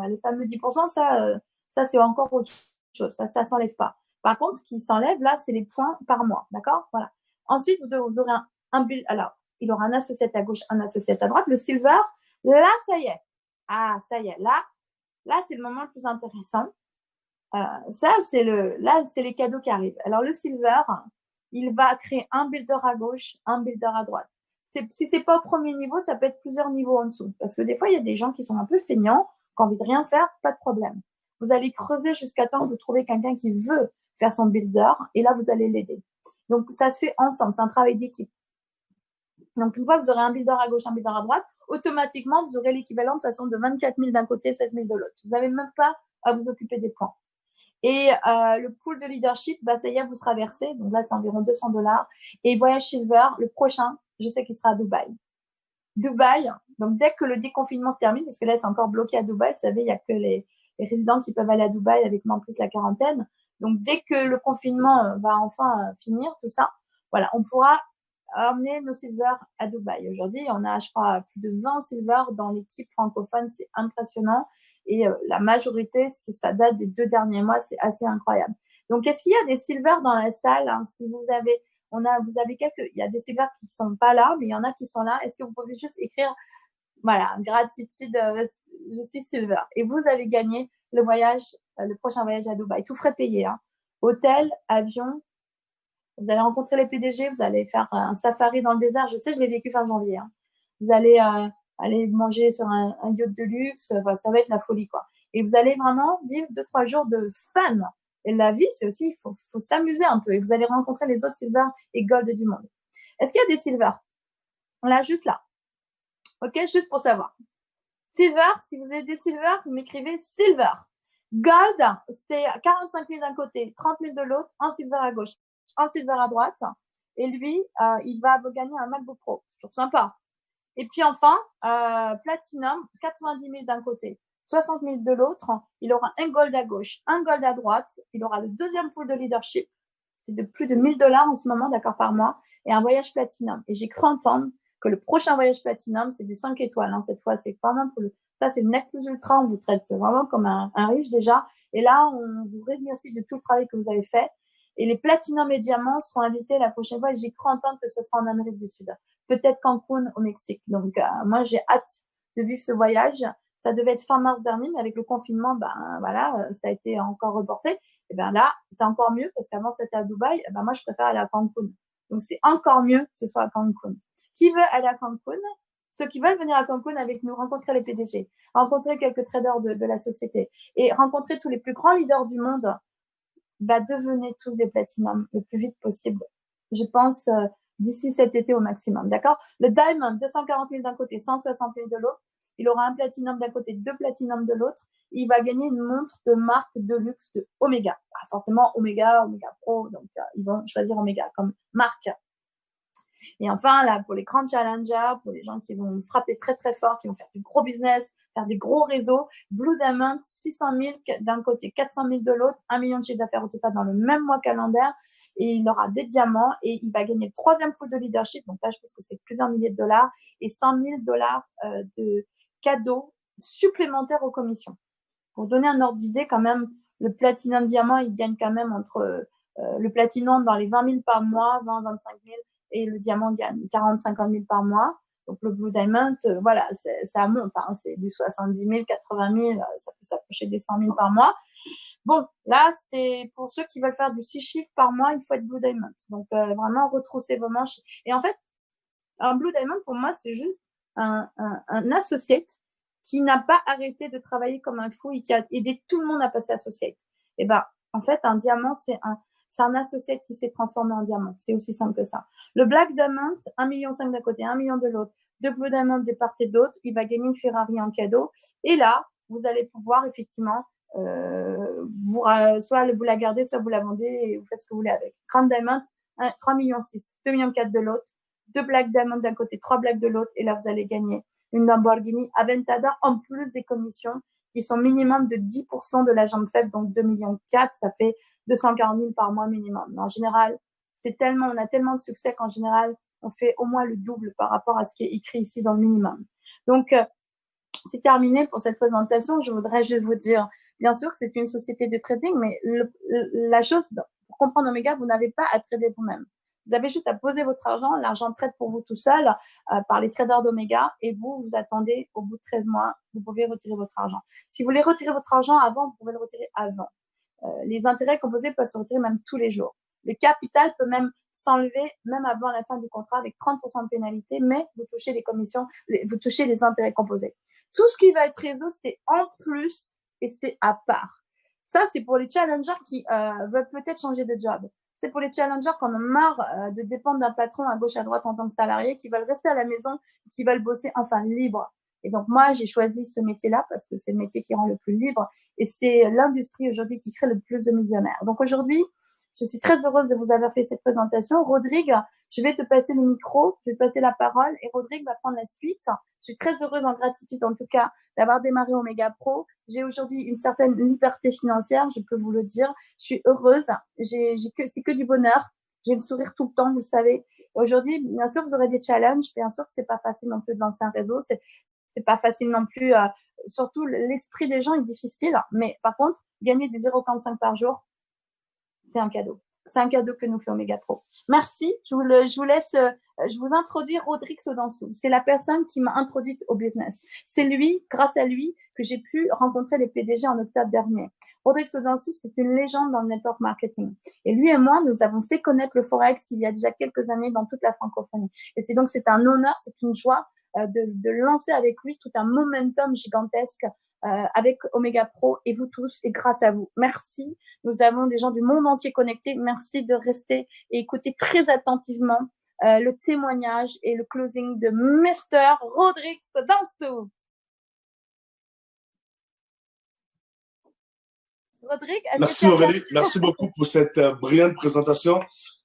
les fameux 10%, ça c'est encore autre chose. Ça s'enlève pas. Par contre, ce qui s'enlève là, c'est les points par mois. D'accord? Voilà. Ensuite, vous aurez un build. Alors, il aura un associé à gauche, un associé à droite. Le silver, là, ça y est. Ah, ça y est. Là, c'est le moment le plus intéressant. C'est les cadeaux qui arrivent. Alors, le silver, il va créer un builder à gauche, un builder à droite. Si c'est pas au premier niveau, ça peut être plusieurs niveaux en dessous. Parce que des fois, il y a des gens qui sont un peu feignants, qui ont envie de rien faire, pas de problème. Vous allez creuser jusqu'à temps que vous trouvez quelqu'un qui veut faire son builder et là, vous allez l'aider. Donc, ça se fait ensemble. C'est un travail d'équipe. Donc, une fois que vous aurez un builder à gauche, un builder à droite, automatiquement, vous aurez l'équivalent de façon de 24 000 d'un côté, 16 000 de l'autre. Vous n'avez même pas à vous occuper des points. Et le pool de leadership, ça y est, vous sera versé. Donc là, c'est environ $200. Et voyage silver, le prochain, je sais qu'il sera à Dubaï. Dubaï, donc dès que le déconfinement se termine, parce que là, c'est encore bloqué à Dubaï, vous savez, il n'y a que les résidents qui peuvent aller à Dubaï avec en plus la quarantaine. Donc, dès que le confinement va enfin finir, tout ça, voilà, on pourra emmener nos silver à Dubaï. Aujourd'hui, on a, je crois, plus de 20 silver dans l'équipe francophone. C'est impressionnant. Et la majorité, ça date des 2 derniers mois. C'est assez incroyable. Donc, est-ce qu'il y a des silver dans la salle, hein? Si vous avez, vous avez il y a des silver qui sont pas là, mais il y en a qui sont là. Est-ce que vous pouvez juste écrire, voilà, gratitude, je suis silver. Et vous avez gagné le voyage, le prochain voyage à Dubaï. Tout frais payé, hein. Hôtel, avion. Vous allez rencontrer les PDG, vous allez faire un safari dans le désert. Je sais, je l'ai vécu fin janvier, hein. Vous allez aller manger sur un yacht de luxe. Enfin, ça va être la folie, quoi. Et vous allez vraiment vivre 2-3 jours de fun. Et la vie, c'est aussi, il faut s'amuser un peu. Et vous allez rencontrer les autres silver et gold du monde. Est-ce qu'il y a des silver? Là, juste là. OK, juste pour savoir. Silver, si vous avez des silver, vous m'écrivez silver. Gold, c'est 45 000 d'un côté, 30 000 de l'autre, un silver à gauche, un silver à droite. Et lui, il va gagner un MacBook Pro. C'est toujours sympa. Et puis enfin, Platinum, 90 000 d'un côté, 60 000 de l'autre. Il aura un gold à gauche, un gold à droite. Il aura le deuxième pool de leadership. C'est de plus de 1 000 $ en ce moment, d'accord, par mois. Et un voyage Platinum. Et j'ai cru entendre que le prochain voyage Platinum, c'est du 5 étoiles. Hein. Cette fois, c'est vraiment pour ça, c'est le Nec Plus Ultra. On vous traite vraiment comme un riche déjà. Et là, on vous remercie de tout le travail que vous avez fait. Et les Platinum et Diamants seront invités la prochaine fois. Et j'ai cru entendre que ce sera en Amérique du Sud. Peut-être Cancun au Mexique. Donc, moi, j'ai hâte de vivre ce voyage. Ça devait être fin mars dernier, mais avec le confinement, voilà, ça a été encore reporté. Et ben là, c'est encore mieux parce qu'avant c'était à Dubaï. Ben moi, je préfère aller à Cancun. Donc, c'est encore mieux que ce soit à Cancun. Qui veut aller à Cancun? Ceux qui veulent venir à Cancun avec nous, rencontrer les PDG, rencontrer quelques traders de la société et rencontrer tous les plus grands leaders du monde, devenez tous des platinum le plus vite possible. Je pense d'ici cet été au maximum, d'accord? Le Diamond, 240 000 d'un côté, 160 000 de l'autre. Il aura un platinum d'un côté, 2 platinum de l'autre. Il va gagner une montre de marque de luxe de Omega. Forcément, Omega Pro, donc ils vont choisir Omega comme marque. Et enfin, là, pour les grands challengers, pour les gens qui vont frapper très, très fort, qui vont faire du gros business, faire des gros réseaux, Blue Diamond, 600 000 d'un côté, 400 000 de l'autre, 1 million de chiffre d'affaires au total dans le même mois calendaire. Et il aura des diamants et il va gagner le 3e pool de leadership. Donc là, je pense que c'est plusieurs milliers de dollars et 100 000 $ de cadeaux supplémentaires aux commissions. Pour donner un ordre d'idée, quand même, le platinum diamant, il gagne quand même entre le platinum dans les 20 000 par mois, 20-25 000, et le diamant gagne 40-50 000 par mois. Donc le Blue Diamond, voilà, ça monte, hein, c'est du 70 000, 80 000, ça peut s'approcher des 100 000 par mois. Bon, là, c'est pour ceux qui veulent faire du 6 chiffres par mois, il faut être Blue Diamond. Donc vraiment retrousser vos manches. Et en fait, un Blue Diamond, pour moi, c'est juste un associate qui n'a pas arrêté de travailler comme un fou et qui a aidé tout le monde à passer associate. Et en fait, un diamant, c'est un associate qui s'est transformé en diamant. C'est aussi simple que ça. Le Black Diamond, 1,5 million d'un côté, 1 million de l'autre, 2 Blue Diamond des part et d'autre, il va gagner une Ferrari en cadeau. Et là, vous allez pouvoir effectivement, soit vous la gardez, soit vous la vendez et vous faites ce que vous voulez avec. Grand Diamond, 3,6 millions, 2,4 millions de l'autre, 2 Black Diamond d'un côté, 3 Black de l'autre, et là, vous allez gagner une Lamborghini Aventador en plus des commissions qui sont minimum de 10% de la jambe faible, donc 2,4 millions, ça fait 240 000 par mois minimum. Mais en général, on a tellement de succès qu'en général, on fait au moins le double par rapport à ce qui est écrit ici dans le minimum. Donc, c'est terminé pour cette présentation. Je voudrais juste vous dire, bien sûr que c'est une société de trading, mais la chose, pour comprendre Omega, vous n'avez pas à trader vous-même. Vous avez juste à poser votre argent, l'argent trade pour vous tout seul par les traders d'Omega et vous attendez au bout de 13 mois, vous pouvez retirer votre argent. Si vous voulez retirer votre argent avant, vous pouvez le retirer avant. Les intérêts composés peuvent se retirer même tous les jours. Le capital peut même s'enlever même avant la fin du contrat avec 30% de pénalité, mais vous touchez les commissions, vous touchez les intérêts composés. Tout ce qui va être réseau, c'est en plus et c'est à part. Ça, c'est pour les challengers qui veulent peut-être changer de job. C'est pour les challengers qui en ont marre de dépendre d'un patron à gauche à droite en tant que salarié, qui veulent rester à la maison, qui veulent bosser enfin libre. Et donc, moi, j'ai choisi ce métier-là parce que c'est le métier qui rend le plus libre et c'est l'industrie aujourd'hui qui crée le plus de millionnaires. Donc, aujourd'hui, je suis très heureuse de vous avoir fait cette présentation. Rodrigue, je vais te passer le micro, je vais te passer la parole et Rodrigue va prendre la suite. Je suis très heureuse en gratitude, en tout cas, d'avoir démarré Omega Pro. J'ai aujourd'hui une certaine liberté financière, je peux vous le dire. Je suis heureuse. C'est que du bonheur. J'ai le sourire tout le temps, vous le savez. Aujourd'hui, bien sûr, vous aurez des challenges. Bien sûr que c'est pas facile non plus de lancer un réseau. C'est pas facile non plus. Surtout, l'esprit des gens est difficile. Mais par contre, gagner du 0,45 par jour, c'est un cadeau. C'est un cadeau que nous fait Omega Pro. Merci. Je vous laisse, je vous introduis Rodrigue Sodansou. C'est la personne qui m'a introduite au business. C'est lui, grâce à lui, que j'ai pu rencontrer les PDG en octobre dernier. Rodrigue Sodansou, c'est une légende dans le network marketing. Et lui et moi, nous avons fait connaître le Forex il y a déjà quelques années dans toute la francophonie. Et c'est un honneur, c'est une joie de lancer avec lui tout un momentum gigantesque avec Omega Pro et vous tous et grâce à vous. Merci. Nous avons des gens du monde entier connectés. Merci de rester et écouter très attentivement le témoignage et le closing de Mr. Rodrigue Sodansou. Rodrigue, merci Aurélie, merci beaucoup pour cette brillante présentation.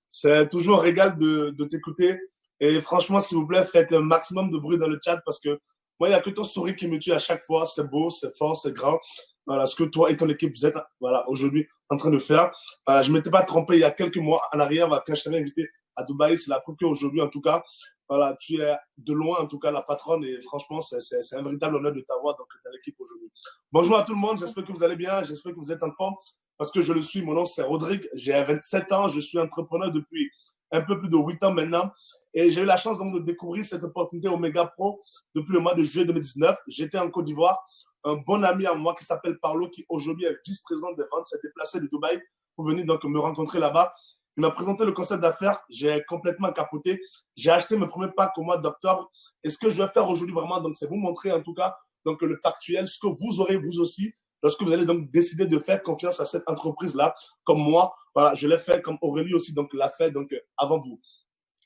C'est toujours un régal de t'écouter. Et franchement, s'il vous plaît, faites un maximum de bruit dans le chat parce que moi, il n'y a que ton sourire qui me tue à chaque fois. C'est beau, c'est fort, c'est grand. Voilà, ce que toi et ton équipe, vous êtes voilà, aujourd'hui en train de faire. Je ne m'étais pas trompé il y a quelques mois en arrière quand je t'avais invité à Dubaï. C'est la preuve qu'aujourd'hui, en tout cas, voilà, tu es de loin, en tout cas, la patronne. Et franchement, c'est un véritable honneur de t'avoir dans l'équipe aujourd'hui. Bonjour à tout le monde. J'espère que vous allez bien. J'espère que vous êtes en forme parce que je le suis. Mon nom, c'est Rodrigue. J'ai 27 ans. Je suis entrepreneur depuis un peu plus de 8 ans maintenant. Et j'ai eu la chance donc de découvrir cette opportunité Omega Pro depuis le mois de juillet 2019. J'étais en Côte d'Ivoire. Un bon ami à moi qui s'appelle Paolo, qui aujourd'hui est vice-président des ventes, s'est déplacé de Dubaï pour venir donc me rencontrer là-bas. Il m'a présenté le concept d'affaires. J'ai complètement capoté. J'ai acheté mes premiers packs au mois d'octobre. Et ce que je vais faire aujourd'hui vraiment, donc, c'est vous montrer en tout cas donc, le factuel, ce que vous aurez vous aussi lorsque vous allez donc décider de faire confiance à cette entreprise-là, comme moi. Voilà, je l'ai fait, comme Aurélie aussi donc l'a fait donc avant vous.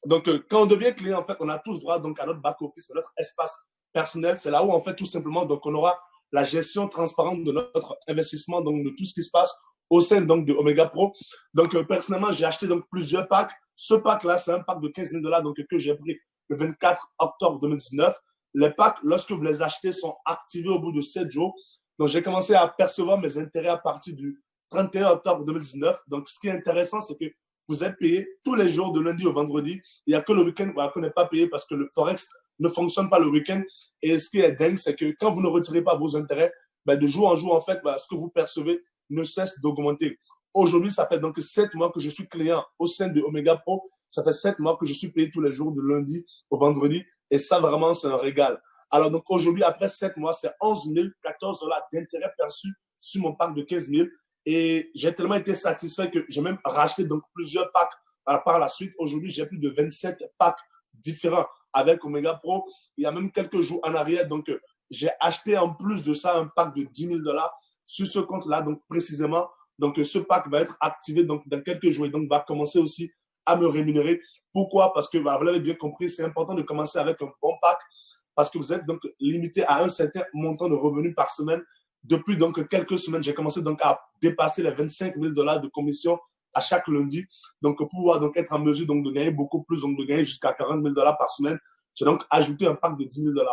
Donc, quand on devient client, en fait, on a tous droit donc à notre back-office, à notre espace personnel. C'est là où, en fait, tout simplement, donc, on aura la gestion transparente de notre investissement, donc de tout ce qui se passe au sein donc de Omega Pro. Donc, personnellement, j'ai acheté donc plusieurs packs. Ce pack-là, c'est un pack de 15 000 $ donc, que j'ai pris le 24 octobre 2019. Les packs, lorsque vous les achetez, sont activés au bout de 7 jours. Donc, j'ai commencé à percevoir mes intérêts à partir du 31 octobre 2019. Donc, ce qui est intéressant, c'est que vous êtes payé tous les jours de lundi au vendredi. Il n'y a que le week-end qu'on n'est pas payé parce que le Forex ne fonctionne pas le week-end. Et ce qui est dingue, c'est que quand vous ne retirez pas vos intérêts, de jour en jour, en fait, ce que vous percevez ne cesse d'augmenter. Aujourd'hui, ça fait donc 7 mois que je suis client au sein de Omega Pro. Ça fait 7 mois que je suis payé tous les jours de lundi au vendredi. Et ça, vraiment, c'est un régal. Alors, donc aujourd'hui, après 7 mois, c'est 11 014 $ d'intérêt perçu sur mon pack de 15 000. Et j'ai tellement été satisfait que j'ai même racheté donc plusieurs packs par la suite. Aujourd'hui, j'ai plus de 27 packs différents avec Omega Pro. Il y a même quelques jours en arrière, donc j'ai acheté en plus de ça un pack de 10 000 $ sur ce compte-là, donc précisément. Donc ce pack va être activé donc, dans quelques jours et donc va commencer aussi à me rémunérer. Pourquoi? Parce que vous l'avez bien compris, c'est important de commencer avec un bon pack parce que vous êtes donc limité à un certain montant de revenus par semaine. Depuis donc quelques semaines, j'ai commencé donc à dépasser les 25 000 $ de commission à chaque lundi. Donc, pour pouvoir donc être en mesure donc de gagner beaucoup plus, donc de gagner jusqu'à 40 000 $ par semaine, j'ai donc ajouté un pack de 10 000 $.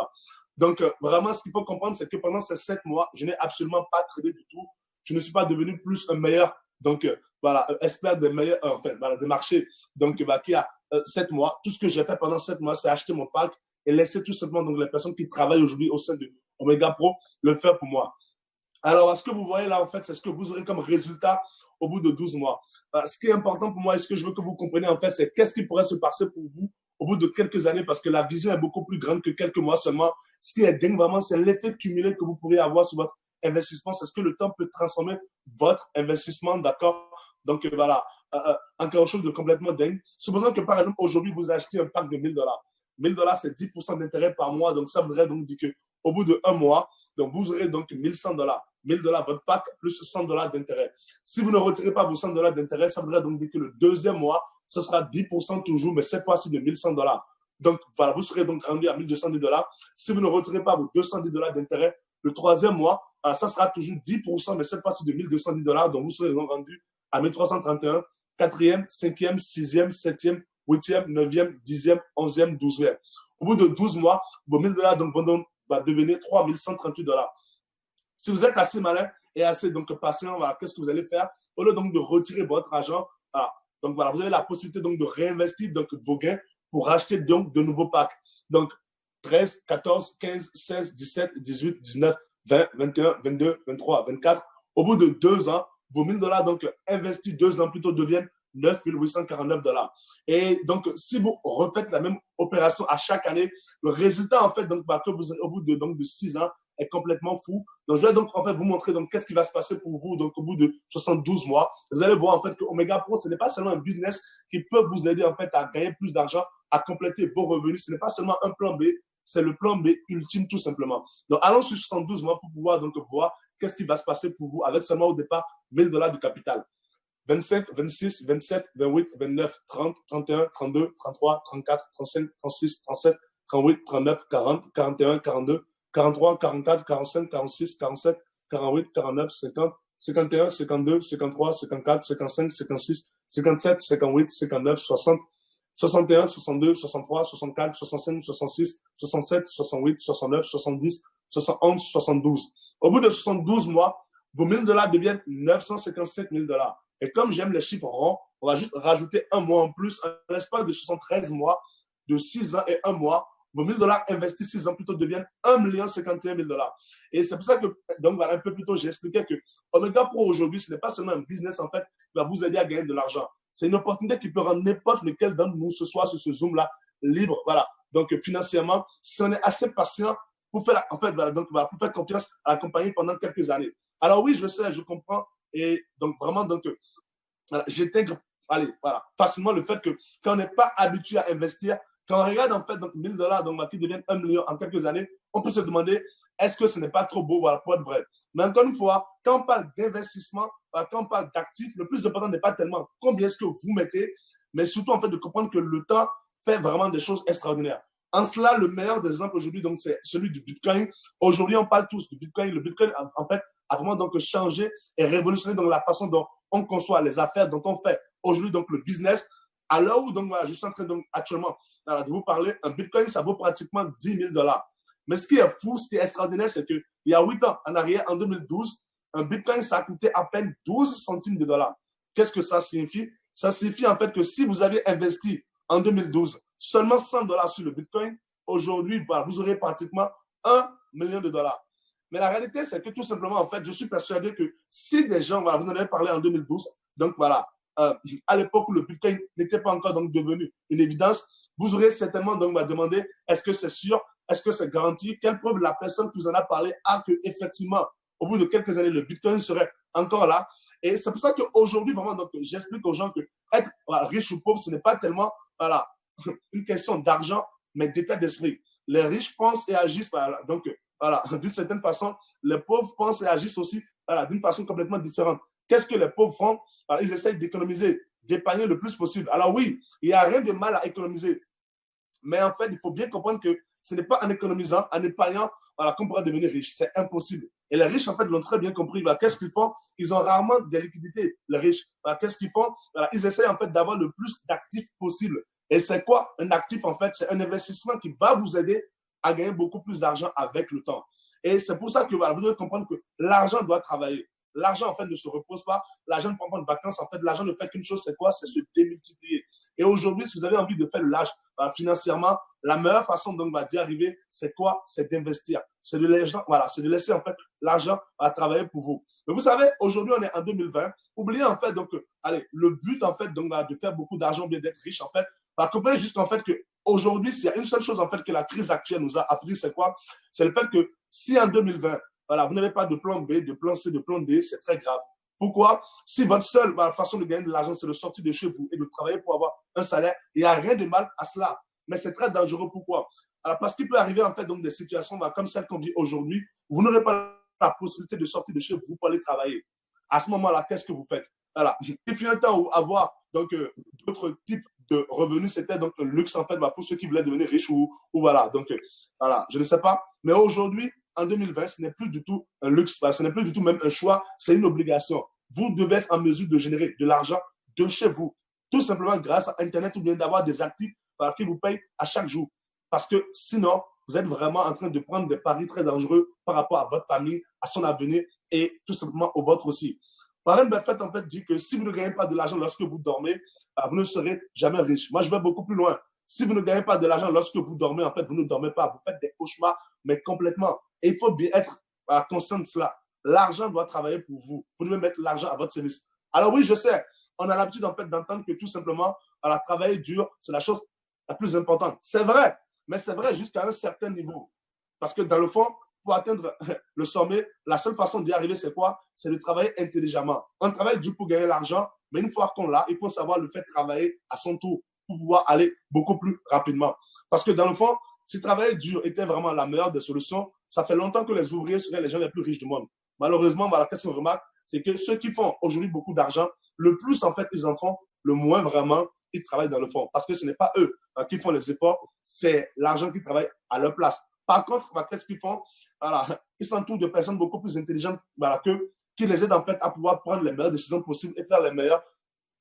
Donc, vraiment, ce qu'il faut comprendre, c'est que pendant ces 7 mois, je n'ai absolument pas tradé du tout. Je ne suis pas devenu plus un meilleur, donc voilà, expert des meilleurs, voilà, des marchés. Donc, qui a 7 mois. Tout ce que j'ai fait pendant 7 mois, c'est acheter mon pack et laisser tout simplement donc les personnes qui travaillent aujourd'hui au sein de Omega Pro le faire pour moi. Alors, ce que vous voyez là, en fait, c'est ce que vous aurez comme résultat au bout de 12 mois. Ce qui est important pour moi et ce que je veux que vous compreniez, en fait, c'est qu'est-ce qui pourrait se passer pour vous au bout de quelques années parce que la vision est beaucoup plus grande que quelques mois seulement. Ce qui est dingue vraiment, c'est l'effet cumulé que vous pourriez avoir sur votre investissement. C'est ce que le temps peut transformer votre investissement, d'accord? Donc, voilà, en quelque chose de complètement dingue. Supposons que, par exemple, aujourd'hui, vous achetez un pack de 1 000 $. 1 000 $, c'est 10% d'intérêt par mois. Donc, ça voudrait donc dire qu'au bout de 1 mois, donc vous aurez donc 1 100 $. 1 000 $ votre pack plus 100 $ d'intérêt. Si vous ne retirez pas vos 100 $ d'intérêt, ça voudrait donc dire que le deuxième mois, ce sera 10% toujours, mais cette fois-ci de 1 100 $. Donc voilà, vous serez donc rendu à 1 210 $. Si vous ne retirez pas vos 210 $ d'intérêt, le troisième mois, ça sera toujours 10%, mais cette fois-ci de 1 210 $. Donc vous serez donc rendu à 1 331, quatrième, cinquième, sixième, septième, huitième, neuvième, dixième, onzième, douzième. Au bout de 12 mois, vos 1 000 $ donc, va devenir 3 138 $. Si vous êtes assez malin et assez donc patient, voilà, qu'est-ce que vous allez faire? Au lieu donc de retirer votre argent, voilà, donc voilà, vous avez la possibilité donc de réinvestir donc vos gains pour acheter donc de nouveaux packs. Donc, 13, 14, 15, 16, 17, 18, 19, 20, 21, 22, 23, 24. Au bout de 2 ans, vos $1000 donc investis 2 ans plus tôt deviennent 9 849 $. Et donc, si vous refaites la même opération à chaque année, le résultat, en fait, donc, que vous, au bout de 6 ans, est complètement fou. Donc, je vais donc, en fait, vous montrer, donc, qu'est-ce qui va se passer pour vous, donc, au bout de 72 mois. Vous allez voir, en fait, que Omega Pro, ce n'est pas seulement un business qui peut vous aider, en fait, à gagner plus d'argent, à compléter vos revenus. Ce n'est pas seulement un plan B, c'est le plan B ultime, tout simplement. Donc, allons sur 72 mois pour pouvoir, donc, voir qu'est-ce qui va se passer pour vous avec seulement, au départ, $1000 de capital. 25, 26, 27, 28, 29, 30, 31, 32, 33, 34, 35, 36, 37, 38, 39, 40, 41, 42, 43, 44, 45, 46, 47, 48, 49, 50, 51, 52, 53, 54, 55, 56, 57, 58, 59, 60, 61, 62, 63, 64, 65, 66, 67, 68, 69, 70, 71, 72. Au bout de 72 mois, vos $1000 deviennent 955 000 $. Et comme j'aime les chiffres ronds, on va juste rajouter un mois en plus, en l'espace de 73 mois, de 6 ans et 1 mois, vos $1000 investis 6 ans plus tôt deviennent 1 051 000 $. Et c'est pour ça que, donc, un peu plus tôt, j'ai expliqué que Omega Pro aujourd'hui, ce n'est pas seulement un business, en fait, qui va vous aider à gagner de l'argent. C'est une opportunité qui peut rendre n'importe lequel d'entre nous ce soir sur ce Zoom-là libre. Voilà. Donc, financièrement, si on est assez patient pour faire, en fait, voilà, donc, voilà, pour faire confiance à la compagnie pendant quelques années. Alors oui, je sais, je comprends. Et donc, vraiment, donc, voilà, j'intègre facilement le fait que quand on n'est pas habitué à investir, quand on regarde en fait donc $1000 donc, qui deviennent 1 million en quelques années, on peut se demander est-ce que ce n'est pas trop beau voilà, pour être vrai. Mais encore une fois, quand on parle d'investissement, quand on parle d'actifs, le plus important n'est pas tellement combien est-ce que vous mettez, mais surtout en fait de comprendre que le temps fait vraiment des choses extraordinaires. En cela, le meilleur des exemples aujourd'hui, donc, c'est celui du Bitcoin. Aujourd'hui, on parle tous du Bitcoin. Le Bitcoin, en fait, a vraiment donc changé et révolutionné dans la façon dont on conçoit les affaires, dont on fait aujourd'hui donc le business. À l'heure où donc, voilà, je suis en train donc, actuellement de vous parler, un Bitcoin, ça vaut pratiquement 10 000 $. Mais ce qui est fou, ce qui est extraordinaire, c'est qu'il y a 8 ans en arrière, en 2012, un Bitcoin, ça a coûté à peine 12 centimes de $. Qu'est-ce que ça signifie? Ça signifie en fait que si vous avez investi en 2012 seulement 100 $ sur le Bitcoin, aujourd'hui, voilà, vous aurez pratiquement 1 million de $. Mais la réalité, c'est que tout simplement, en fait, je suis persuadé que si des gens, voilà, vous en avez parlé en 2012, donc voilà, à l'époque où le Bitcoin n'était pas encore donc devenu une évidence, vous aurez certainement donc demandé est-ce que c'est sûr, est-ce que c'est garanti, quelle preuve la personne qui vous en a parlé a que effectivement, au bout de quelques années, le Bitcoin serait encore là. Et c'est pour ça qu'aujourd'hui, vraiment, donc, j'explique aux gens que être voilà, riche ou pauvre, ce n'est pas tellement voilà, une question d'argent, mais d'état d'esprit. Les riches pensent et agissent, voilà, donc, voilà, d'une certaine façon, les pauvres pensent et agissent aussi voilà, d'une façon complètement différente. Qu'est-ce que les pauvres font? Alors, ils essayent d'économiser, d'épargner le plus possible. Alors oui, il n'y a rien de mal à économiser. Mais en fait, il faut bien comprendre que ce n'est pas en économisant, en épargnant, voilà, qu'on pourra devenir riche. C'est impossible. Et les riches, en fait, l'ont très bien compris. Voilà, qu'est-ce qu'ils font? Ils ont rarement des liquidités, les riches. Voilà, qu'est-ce qu'ils font? Voilà, ils essayent, en fait, d'avoir le plus d'actifs possible. Et c'est quoi un actif, en fait? C'est un investissement qui va vous aider à gagner beaucoup plus d'argent avec le temps. Et c'est pour ça que voilà, vous devez comprendre que l'argent doit travailler. L'argent, en fait, ne se repose pas. L'argent ne prend pas de vacances. En fait, l'argent ne fait qu'une chose, c'est quoi? C'est se démultiplier. Et aujourd'hui, si vous avez envie de faire le large financièrement, la meilleure façon donc d'y arriver, c'est quoi? C'est d'investir. C'est de laisser, voilà, c'est de laisser en fait l'argent travailler pour vous. Mais vous savez, aujourd'hui, on est en 2020. Oubliez en fait donc, allez, le but en fait donc de faire beaucoup d'argent, bien d'être riche en fait. Comprenez juste en fait que aujourd'hui, s'il y a une seule chose en fait que la crise actuelle nous a appris, c'est quoi? C'est le fait que si en 2020, voilà, vous n'avez pas de plan B, de plan C, de plan D, c'est très grave. Pourquoi? Si votre seule façon de gagner de l'argent, c'est de sortir de chez vous et de travailler pour avoir un salaire, il n'y a rien de mal à cela. Mais c'est très dangereux. Pourquoi? Alors, parce qu'il peut arriver en fait donc des situations comme celle qu'on vit aujourd'hui, où vous n'aurez pas la possibilité de sortir de chez vous pour aller travailler. À ce moment-là, qu'est-ce que vous faites? Voilà. Il fut un temps où avoir donc d'autres types de revenus, c'était donc un luxe en fait pour ceux qui voulaient devenir riches ou voilà. Donc voilà, je ne sais pas. Mais aujourd'hui, en 2020, ce n'est plus du tout un luxe, ce n'est plus du tout même un choix, c'est une obligation. Vous devez être en mesure de générer de l'argent de chez vous, tout simplement grâce à Internet ou bien d'avoir des actifs qui vous payent à chaque jour. Parce que sinon, vous êtes vraiment en train de prendre des paris très dangereux par rapport à votre famille, à son avenir et tout simplement au vôtre aussi. Warren Buffett, en fait, dit que si vous ne gagnez pas de l'argent lorsque vous dormez, vous ne serez jamais riche. Moi, je vais beaucoup plus loin. Si vous ne gagnez pas de l'argent lorsque vous dormez, en fait, vous ne dormez pas. Vous faites des cauchemars, mais complètement. Et il faut bien être conscient de cela. L'argent doit travailler pour vous. Vous devez mettre l'argent à votre service. Alors oui, je sais, on a l'habitude en fait d'entendre que tout simplement, travailler dur, c'est la chose la plus importante. C'est vrai, mais c'est vrai jusqu'à un certain niveau. Parce que dans le fond, pour atteindre le sommet, la seule façon d'y arriver, c'est quoi? C'est de travailler intelligemment. On travaille dur pour gagner l'argent, mais une fois qu'on l'a, il faut savoir le faire travailler à son tour pour pouvoir aller beaucoup plus rapidement. Parce que dans le fond, si travailler dur était vraiment la meilleure des solutions, ça fait longtemps que les ouvriers seraient les gens les plus riches du monde. Malheureusement, voilà, qu'est-ce qu'on remarque? C'est que ceux qui font aujourd'hui beaucoup d'argent, le plus en fait ils en font, le moins vraiment ils travaillent dans le fond. Parce que ce n'est pas eux qui font les efforts, c'est l'argent qui travaille à leur place. Par contre, qu'est-ce qu'ils font? Voilà, ils s'entourent de personnes beaucoup plus intelligentes qu'eux, qui les aident en fait à pouvoir prendre les meilleures décisions possibles et faire les meilleurs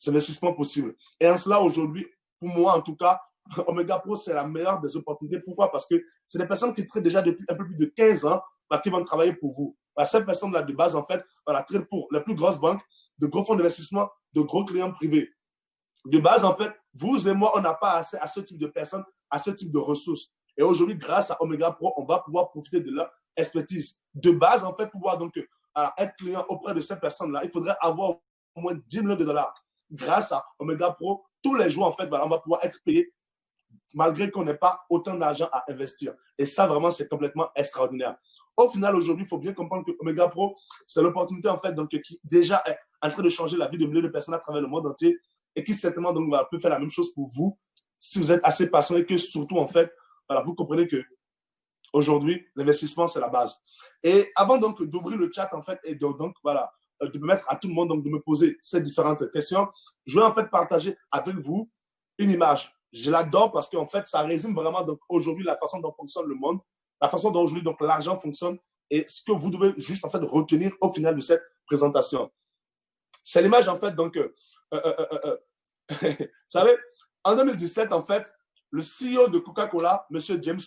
investissements possibles. Et en cela, aujourd'hui, pour moi en tout cas, Omega Pro, c'est la meilleure des opportunités. Pourquoi? Parce que c'est des personnes qui traitent déjà depuis un peu plus de 15 ans qui vont travailler pour vous. Ces personnes-là, de base, en fait, traitent pour les plus grosses banques, de gros fonds d'investissement, de gros clients privés. De base, en fait, vous et moi, on n'a pas accès à ce type de personnes, à ce type de ressources. Et aujourd'hui, grâce à Omega Pro, on va pouvoir profiter de leur expertise. De base, en fait, pour pouvoir donc être client auprès de ces personnes-là, il faudrait avoir au moins 10 millions de dollars. Grâce à Omega Pro, tous les jours, en fait, on va pouvoir être payé malgré qu'on n'ait pas autant d'argent à investir. Et ça, vraiment, c'est complètement extraordinaire. Au final, aujourd'hui, il faut bien comprendre que Omega Pro, c'est l'opportunité, en fait, donc, qui déjà est en train de changer la vie de milliers de personnes à travers le monde entier et qui, certainement, donc, peut faire la même chose pour vous si vous êtes assez patient et que, surtout, en fait, vous comprenez que aujourd'hui, l'investissement, c'est la base. Et avant, donc, d'ouvrir le chat, en fait, et de permettre à tout le monde, donc, de me poser ces différentes questions, je vais, en fait, partager avec vous une image. Je l'adore parce qu'en fait, ça résume vraiment donc aujourd'hui la façon dont fonctionne le monde, la façon dont aujourd'hui donc l'argent fonctionne et ce que vous devez juste en fait retenir au final de cette présentation. C'est l'image en fait donc, vous savez, en 2017 en fait, le CEO de Coca-Cola, Monsieur James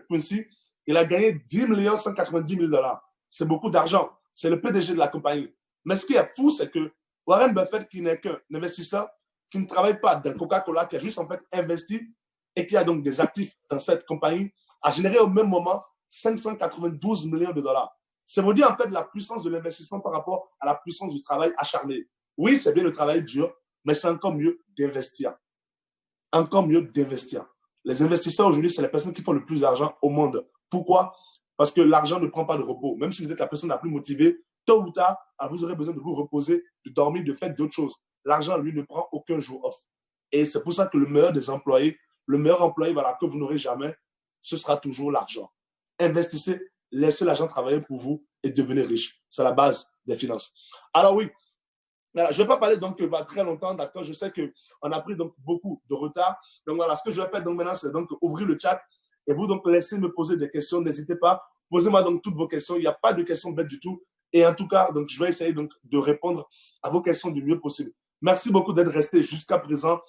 Quincy, il a gagné 10 190 000 dollars. C'est beaucoup d'argent. C'est le PDG de la compagnie. Mais ce qui est fou, c'est que Warren Buffett, qui n'est qu'un investisseur, qui ne travaille pas dans Coca-Cola, qui a juste en fait investi et qui a donc des actifs dans cette compagnie, a généré au même moment 592 millions de dollars. C'est vous dire en fait la puissance de l'investissement par rapport à la puissance du travail acharné. Oui, c'est bien le travail dur, mais c'est encore mieux d'investir. Encore mieux d'investir. Les investisseurs aujourd'hui, c'est les personnes qui font le plus d'argent au monde. Pourquoi? Parce que l'argent ne prend pas de repos. Même si vous êtes la personne la plus motivée, tôt ou tard, vous aurez besoin de vous reposer, de dormir, de faire d'autres choses. L'argent, lui, ne prend aucun jour off. Et c'est pour ça que le meilleur des employés, le meilleur employé que vous n'aurez jamais, ce sera toujours l'argent. Investissez, laissez l'argent travailler pour vous et devenez riche. C'est la base des finances. Alors oui, je ne vais pas parler donc très longtemps, d'accord. Je sais qu'on a pris donc beaucoup de retard. Donc voilà, ce que je vais faire donc maintenant, c'est donc ouvrir le chat et vous donc laissez me poser des questions. N'hésitez pas, posez-moi donc toutes vos questions. Il n'y a pas de questions bêtes du tout. Et en tout cas, donc je vais essayer donc de répondre à vos questions du mieux possible. Merci beaucoup d'être resté jusqu'à présent.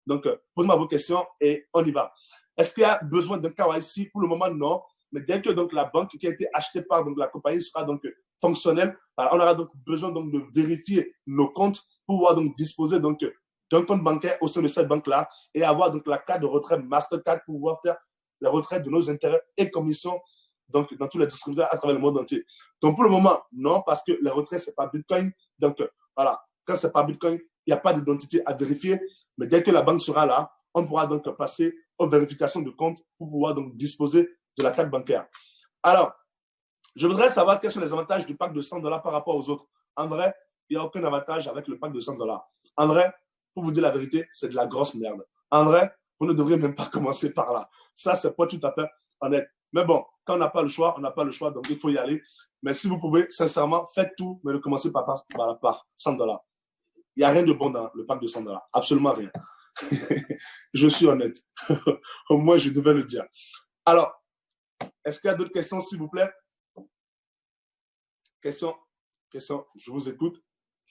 Donc, posez-moi vos questions et on y va. Est-ce qu'il y a besoin d'un KYC? Pour le moment, non. Mais dès que donc, la banque qui a été achetée par donc, la compagnie sera donc fonctionnelle, on aura donc besoin donc, de vérifier nos comptes pour pouvoir donc, disposer donc, d'un compte bancaire au sein de cette banque-là et avoir donc, la carte de retrait Mastercard pour pouvoir faire le retrait de nos intérêts et commissions donc, dans tous les distributeurs à travers le monde entier. Donc, pour le moment, non, parce que le retrait, ce n'est pas Bitcoin. Donc, voilà, quand ce n'est pas Bitcoin, il n'y a pas d'identité à vérifier. Mais dès que la banque sera là, on pourra donc passer aux vérifications de compte pour pouvoir donc disposer de la carte bancaire. Alors, je voudrais savoir quels sont les avantages du pack de 100 $ par rapport aux autres. En vrai, il n'y a aucun avantage avec le pack de 100 $. En vrai, pour vous dire la vérité, c'est de la grosse merde. En vrai, vous ne devriez même pas commencer par là. Ça, c'est pas tout à fait honnête. Mais bon, quand on n'a pas le choix, on n'a pas le choix, donc il faut y aller. Mais si vous pouvez, sincèrement, faites tout, mais ne commencez pas par 100 $. Il n'y a rien de bon dans le pack de 100 $. Absolument rien. Je suis honnête. Au moins, je devais le dire. Alors, est-ce qu'il y a d'autres questions, s'il vous plaît? Questions? Je vous écoute.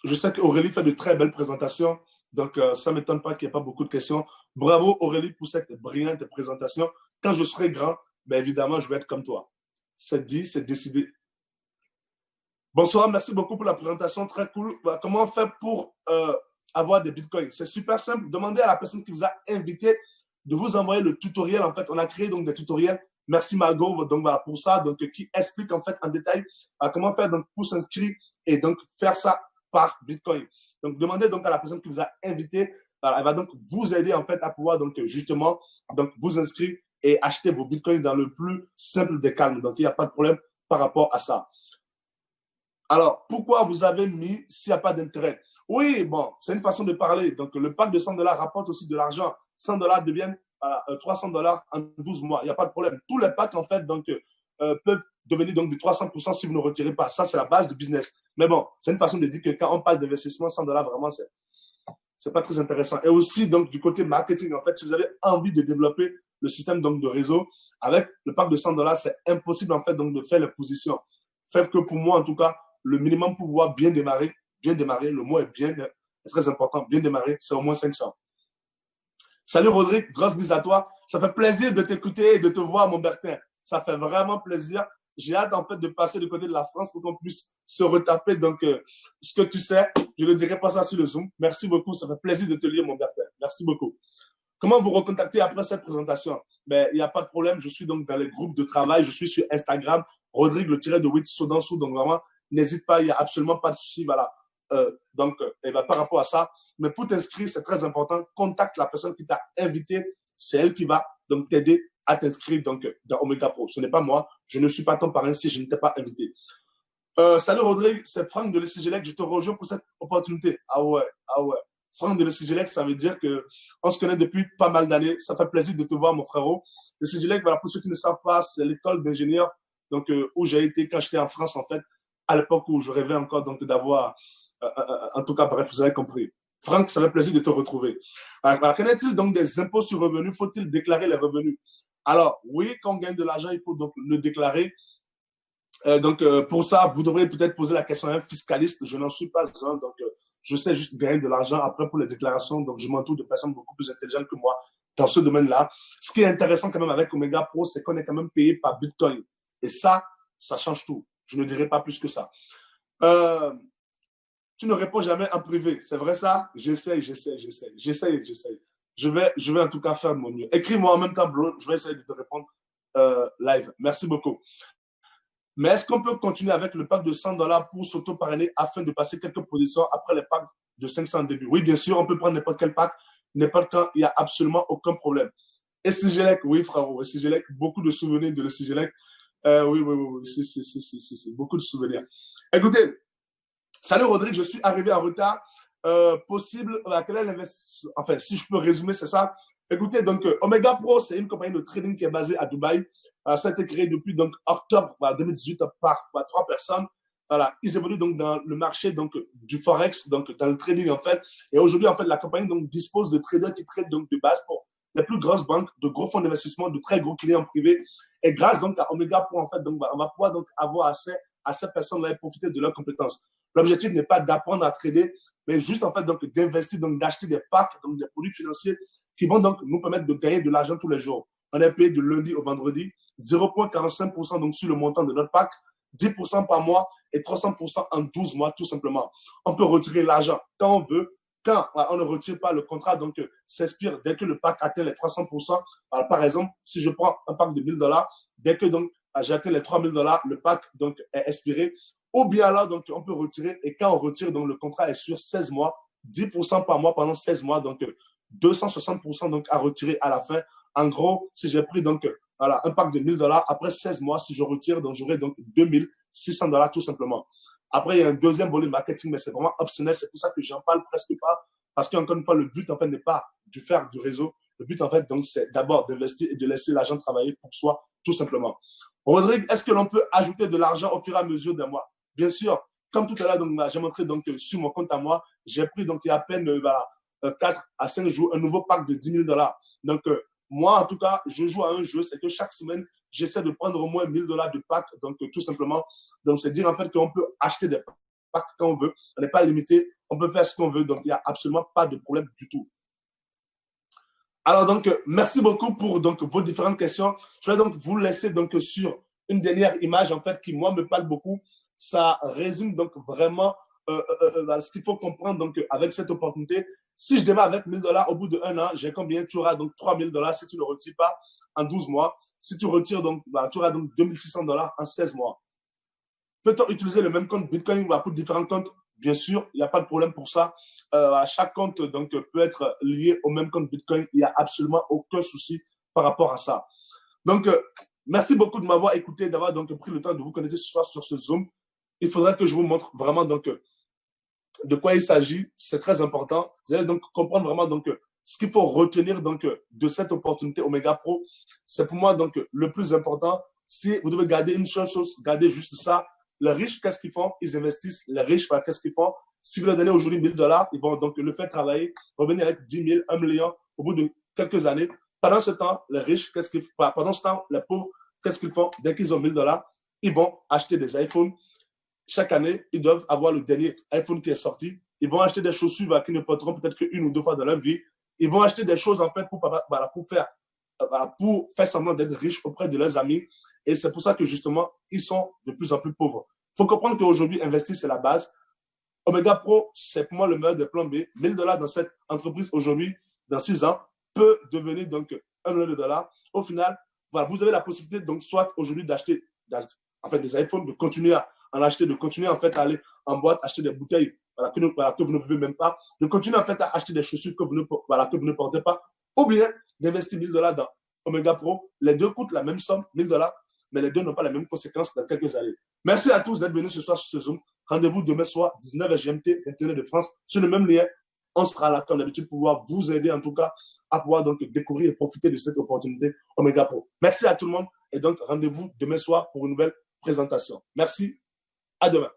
Je sais qu'Aurélie fait de très belles présentations, donc ça ne m'étonne pas qu'il n'y ait pas beaucoup de questions. Bravo Aurélie pour cette brillante présentation. Quand je serai grand, bien évidemment, je vais être comme toi. C'est dit, c'est décidé. Bonsoir, merci beaucoup pour la présentation, très cool. Comment on fait pour avoir des bitcoins? C'est super simple. Demandez à la personne qui vous a invité de vous envoyer le tutoriel. En fait, on a créé donc des tutoriels. Merci Margot donc, voilà, pour ça, donc, qui explique en fait en détail comment faire donc, pour s'inscrire et donc faire ça par Bitcoin. Donc, demandez donc à la personne qui vous a invité. Elle va donc vous aider en fait à pouvoir donc justement donc, vous inscrire et acheter vos Bitcoins dans le plus simple des calmes. Donc, il n'y a pas de problème par rapport à ça. Alors, pourquoi vous avez mis s'il n'y a pas d'intérêt? Oui, bon, c'est une façon de parler. Donc, le pack de $100 rapporte aussi de l'argent. $100 deviennent $300 en 12 mois. Il n'y a pas de problème. Tous les packs, en fait, donc, peuvent devenir donc de 300% si vous ne retirez pas. Ça, c'est la base du business. Mais bon, c'est une façon de dire que quand on parle d'investissement, $100, vraiment, c'est pas très intéressant. Et aussi, donc, du côté marketing, en fait, si vous avez envie de développer le système donc, de réseau, avec le pack de $100, c'est impossible, en fait, donc, de faire les positions. Faites que pour moi, en tout cas, le minimum pour pouvoir bien démarrer, le mot est bien, est très important, bien démarrer, c'est au moins 500. Salut Rodrigue, grosse bise à toi. Ça fait plaisir de t'écouter et de te voir, mon Bertin. Ça fait vraiment plaisir. J'ai hâte en fait de passer du côté de la France pour qu'on puisse se retaper. Donc, ce que tu sais, je ne dirai pas ça sur le Zoom. Merci beaucoup, ça fait plaisir de te lire, mon Bertin. Merci beaucoup. Comment vous recontacter après cette présentation? Ben, il n'y a pas de problème. Je suis donc dans les groupes de travail. Je suis sur Instagram, Rodrigue, le tiret de 8 Sodansou. Donc, vraiment, n'hésite pas. Il n'y a absolument pas de souci. Voilà. Par rapport à ça. Mais pour t'inscrire, c'est très important. Contacte la personne qui t'a invité. C'est elle qui va donc t'aider à t'inscrire donc dans Omega Pro. Ce n'est pas moi. Je ne suis pas ton parrain si je ne t'ai pas invité. Salut Rodrigue, c'est Franck de l'ECGLEC. Je te rejoins pour cette opportunité. Ah ouais. Franck de l'ECGLEC, ça veut dire qu'on se connaît depuis pas mal d'années. Ça fait plaisir de te voir, mon frérot. L'ECGLEC, voilà, pour ceux qui ne savent pas, c'est l'école d'ingénieurs donc, où j'ai été quand j'étais en France, en fait, à l'époque où je rêvais encore donc d'avoir, en tout cas, bref, vous avez compris. Franck, ça fait plaisir de te retrouver. Alors, qu'en est-il donc des impôts sur revenus? Faut-il déclarer les revenus? Alors, oui, quand on gagne de l'argent, il faut donc le déclarer. Pour ça, vous devriez peut-être poser la question à un fiscaliste. Je n'en suis pas un, donc je sais juste gagner de l'argent. Après, pour les déclarations, donc je m'entoure de personnes beaucoup plus intelligentes que moi dans ce domaine-là. Ce qui est intéressant quand même avec Omega Pro, c'est qu'on est quand même payé par Bitcoin. Et ça change tout. Je ne dirai pas plus que ça. Tu ne réponds jamais en privé. C'est vrai ça? J'essaye. Je vais en tout cas faire de mon mieux. Écris-moi en même temps, bro. Je vais essayer de te répondre live. Merci beaucoup. Mais est-ce qu'on peut continuer avec le pack de $100 pour s'auto-parrainer afin de passer quelques positions après les packs de 500 début? Oui, bien sûr, on peut prendre n'importe quel pack, n'importe quand, il n'y a absolument aucun problème. Et ECGLEC, oui, frérot, ECGLEC, beaucoup de souvenirs de l'ECGLEC. Oui, c'est beaucoup de souvenirs. Écoutez, salut Rodrigue, je suis arrivé en retard. Possible, enfin, si je peux résumer, c'est ça. Écoutez, donc, Omega Pro, c'est une compagnie de trading qui est basée à Dubaï. Ça a été créé depuis donc, octobre 2018 par 3 personnes. Voilà, ils évoluent donc dans le marché donc, du Forex, donc dans le trading en fait. Et aujourd'hui, en fait, la compagnie donc, dispose de traders qui traitent donc, de base pour les plus grosses banques, de gros fonds d'investissement, de très gros clients privés. Et grâce donc, à Omega Pro, en fait, donc, on va pouvoir donc, avoir accès à ces personnes-là et profiter de leurs compétences. L'objectif n'est pas d'apprendre à trader, mais juste en fait donc d'investir, donc d'acheter des packs, donc des produits financiers qui vont donc nous permettre de gagner de l'argent tous les jours. On est payé de lundi au vendredi, 0,45% donc sur le montant de notre pack, 10% par mois et 300% en 12 mois tout simplement. On peut retirer l'argent quand on veut. Quand on ne retire pas, le contrat donc s'expire dès que le pack atteint les 300%. Alors, par exemple, si je prends un pack de $1000, dès que donc j'ai atteint les $3000, le pack donc est expiré. Ou bien alors, donc, on peut retirer. Et quand on retire, donc, le contrat est sur 16 mois, 10% par mois pendant 16 mois. Donc, 260% donc, à retirer à la fin. En gros, si j'ai pris donc, voilà, un pack de $1000, après 16 mois, si je retire, donc, j'aurai donc $2600 tout simplement. Après, il y a un deuxième volet marketing, mais c'est vraiment optionnel. C'est pour ça que j'en parle presque pas. Parce qu'encore une fois, le but, en fait, n'est pas de faire du réseau. Le but, en fait, donc, c'est d'abord d'investir et de laisser l'argent travailler pour soi, tout simplement. Rodrigue, est-ce que l'on peut ajouter de l'argent au fur et à mesure des mois? Bien sûr, comme tout à l'heure, donc, j'ai montré donc, sur mon compte à moi, j'ai pris donc, il y a à peine 4 à 5 jours un nouveau pack de $10,000. Donc, moi, en tout cas, je joue à un jeu, c'est que chaque semaine, j'essaie de prendre au moins $1,000 de pack. Donc, tout simplement, donc c'est dire en fait qu'on peut acheter des packs quand on veut. On n'est pas limité, on peut faire ce qu'on veut. Donc, il n'y a absolument pas de problème du tout. Alors, donc, merci beaucoup pour donc, vos différentes questions. Je vais donc vous laisser donc, sur une dernière image, en fait, qui, moi, me parle beaucoup. Ça résume donc vraiment ce qu'il faut comprendre donc, avec cette opportunité. Si je démarre avec 1 000 $, au bout de 1 an, j'ai combien? Tu auras donc 3 000 $ si tu ne retires pas en 12 mois. Si tu retires, donc, tu auras donc 2 600 $ en 16 mois. Peut-on utiliser le même compte Bitcoin pour différents comptes? Bien sûr, il n'y a pas de problème pour ça. Chaque compte donc, peut être lié au même compte Bitcoin. Il n'y a absolument aucun souci par rapport à ça. Donc, merci beaucoup de m'avoir écouté, d'avoir donc pris le temps de vous connecter ce soir sur ce Zoom. Il faudrait que je vous montre vraiment donc de quoi il s'agit. C'est très important. Vous allez donc comprendre vraiment donc ce qu'il faut retenir donc de cette opportunité Omega Pro. C'est pour moi donc le plus important. Si vous devez garder une seule chose, gardez juste ça. Les riches, qu'est-ce qu'ils font? Ils investissent. Les riches, qu'est-ce qu'ils font? Si vous leur donnez aujourd'hui 1 000 $, ils vont donc le faire travailler, revenir avec 10 000, 1 million au bout de quelques années. Pendant ce temps, les riches, qu'est-ce qu'ils font? Pendant ce temps, les pauvres, qu'est-ce qu'ils font? Dès qu'ils ont 1 000 $, ils vont acheter des iPhones. Chaque année, ils doivent avoir le dernier iPhone qui est sorti. Ils vont acheter des chaussures qui ne porteront peut-être qu'une ou deux fois dans leur vie. Ils vont acheter des choses en fait pour faire semblant d'être riches auprès de leurs amis. Et c'est pour ça que justement, ils sont de plus en plus pauvres. Il faut comprendre qu'aujourd'hui, investir, c'est la base. Omega Pro, c'est pour moi le meilleur des plans B. 1 000 $ dans cette entreprise aujourd'hui, dans 6 ans, peut devenir donc 1 million de $. Au final, voilà, vous avez la possibilité donc soit aujourd'hui d'acheter des iPhones, de continuer à en acheter, de continuer en fait à aller en boîte, acheter des bouteilles que vous ne pouvez même pas, de continuer en fait à acheter des chaussures que vous ne portez pas, ou bien d'investir 1 000 $ dans Omega Pro. Les deux coûtent la même somme, 1 000 $, mais les deux n'ont pas les mêmes conséquences dans quelques années. Merci à tous d'être venus ce soir sur ce Zoom. Rendez-vous demain soir, 19h GMT, Internet de France, sur le même lien. On sera là, comme d'habitude, pour pouvoir vous aider, en tout cas, à pouvoir donc découvrir et profiter de cette opportunité Omega Pro. Merci à tout le monde. Et donc, rendez-vous demain soir pour une nouvelle présentation. Merci. À demain.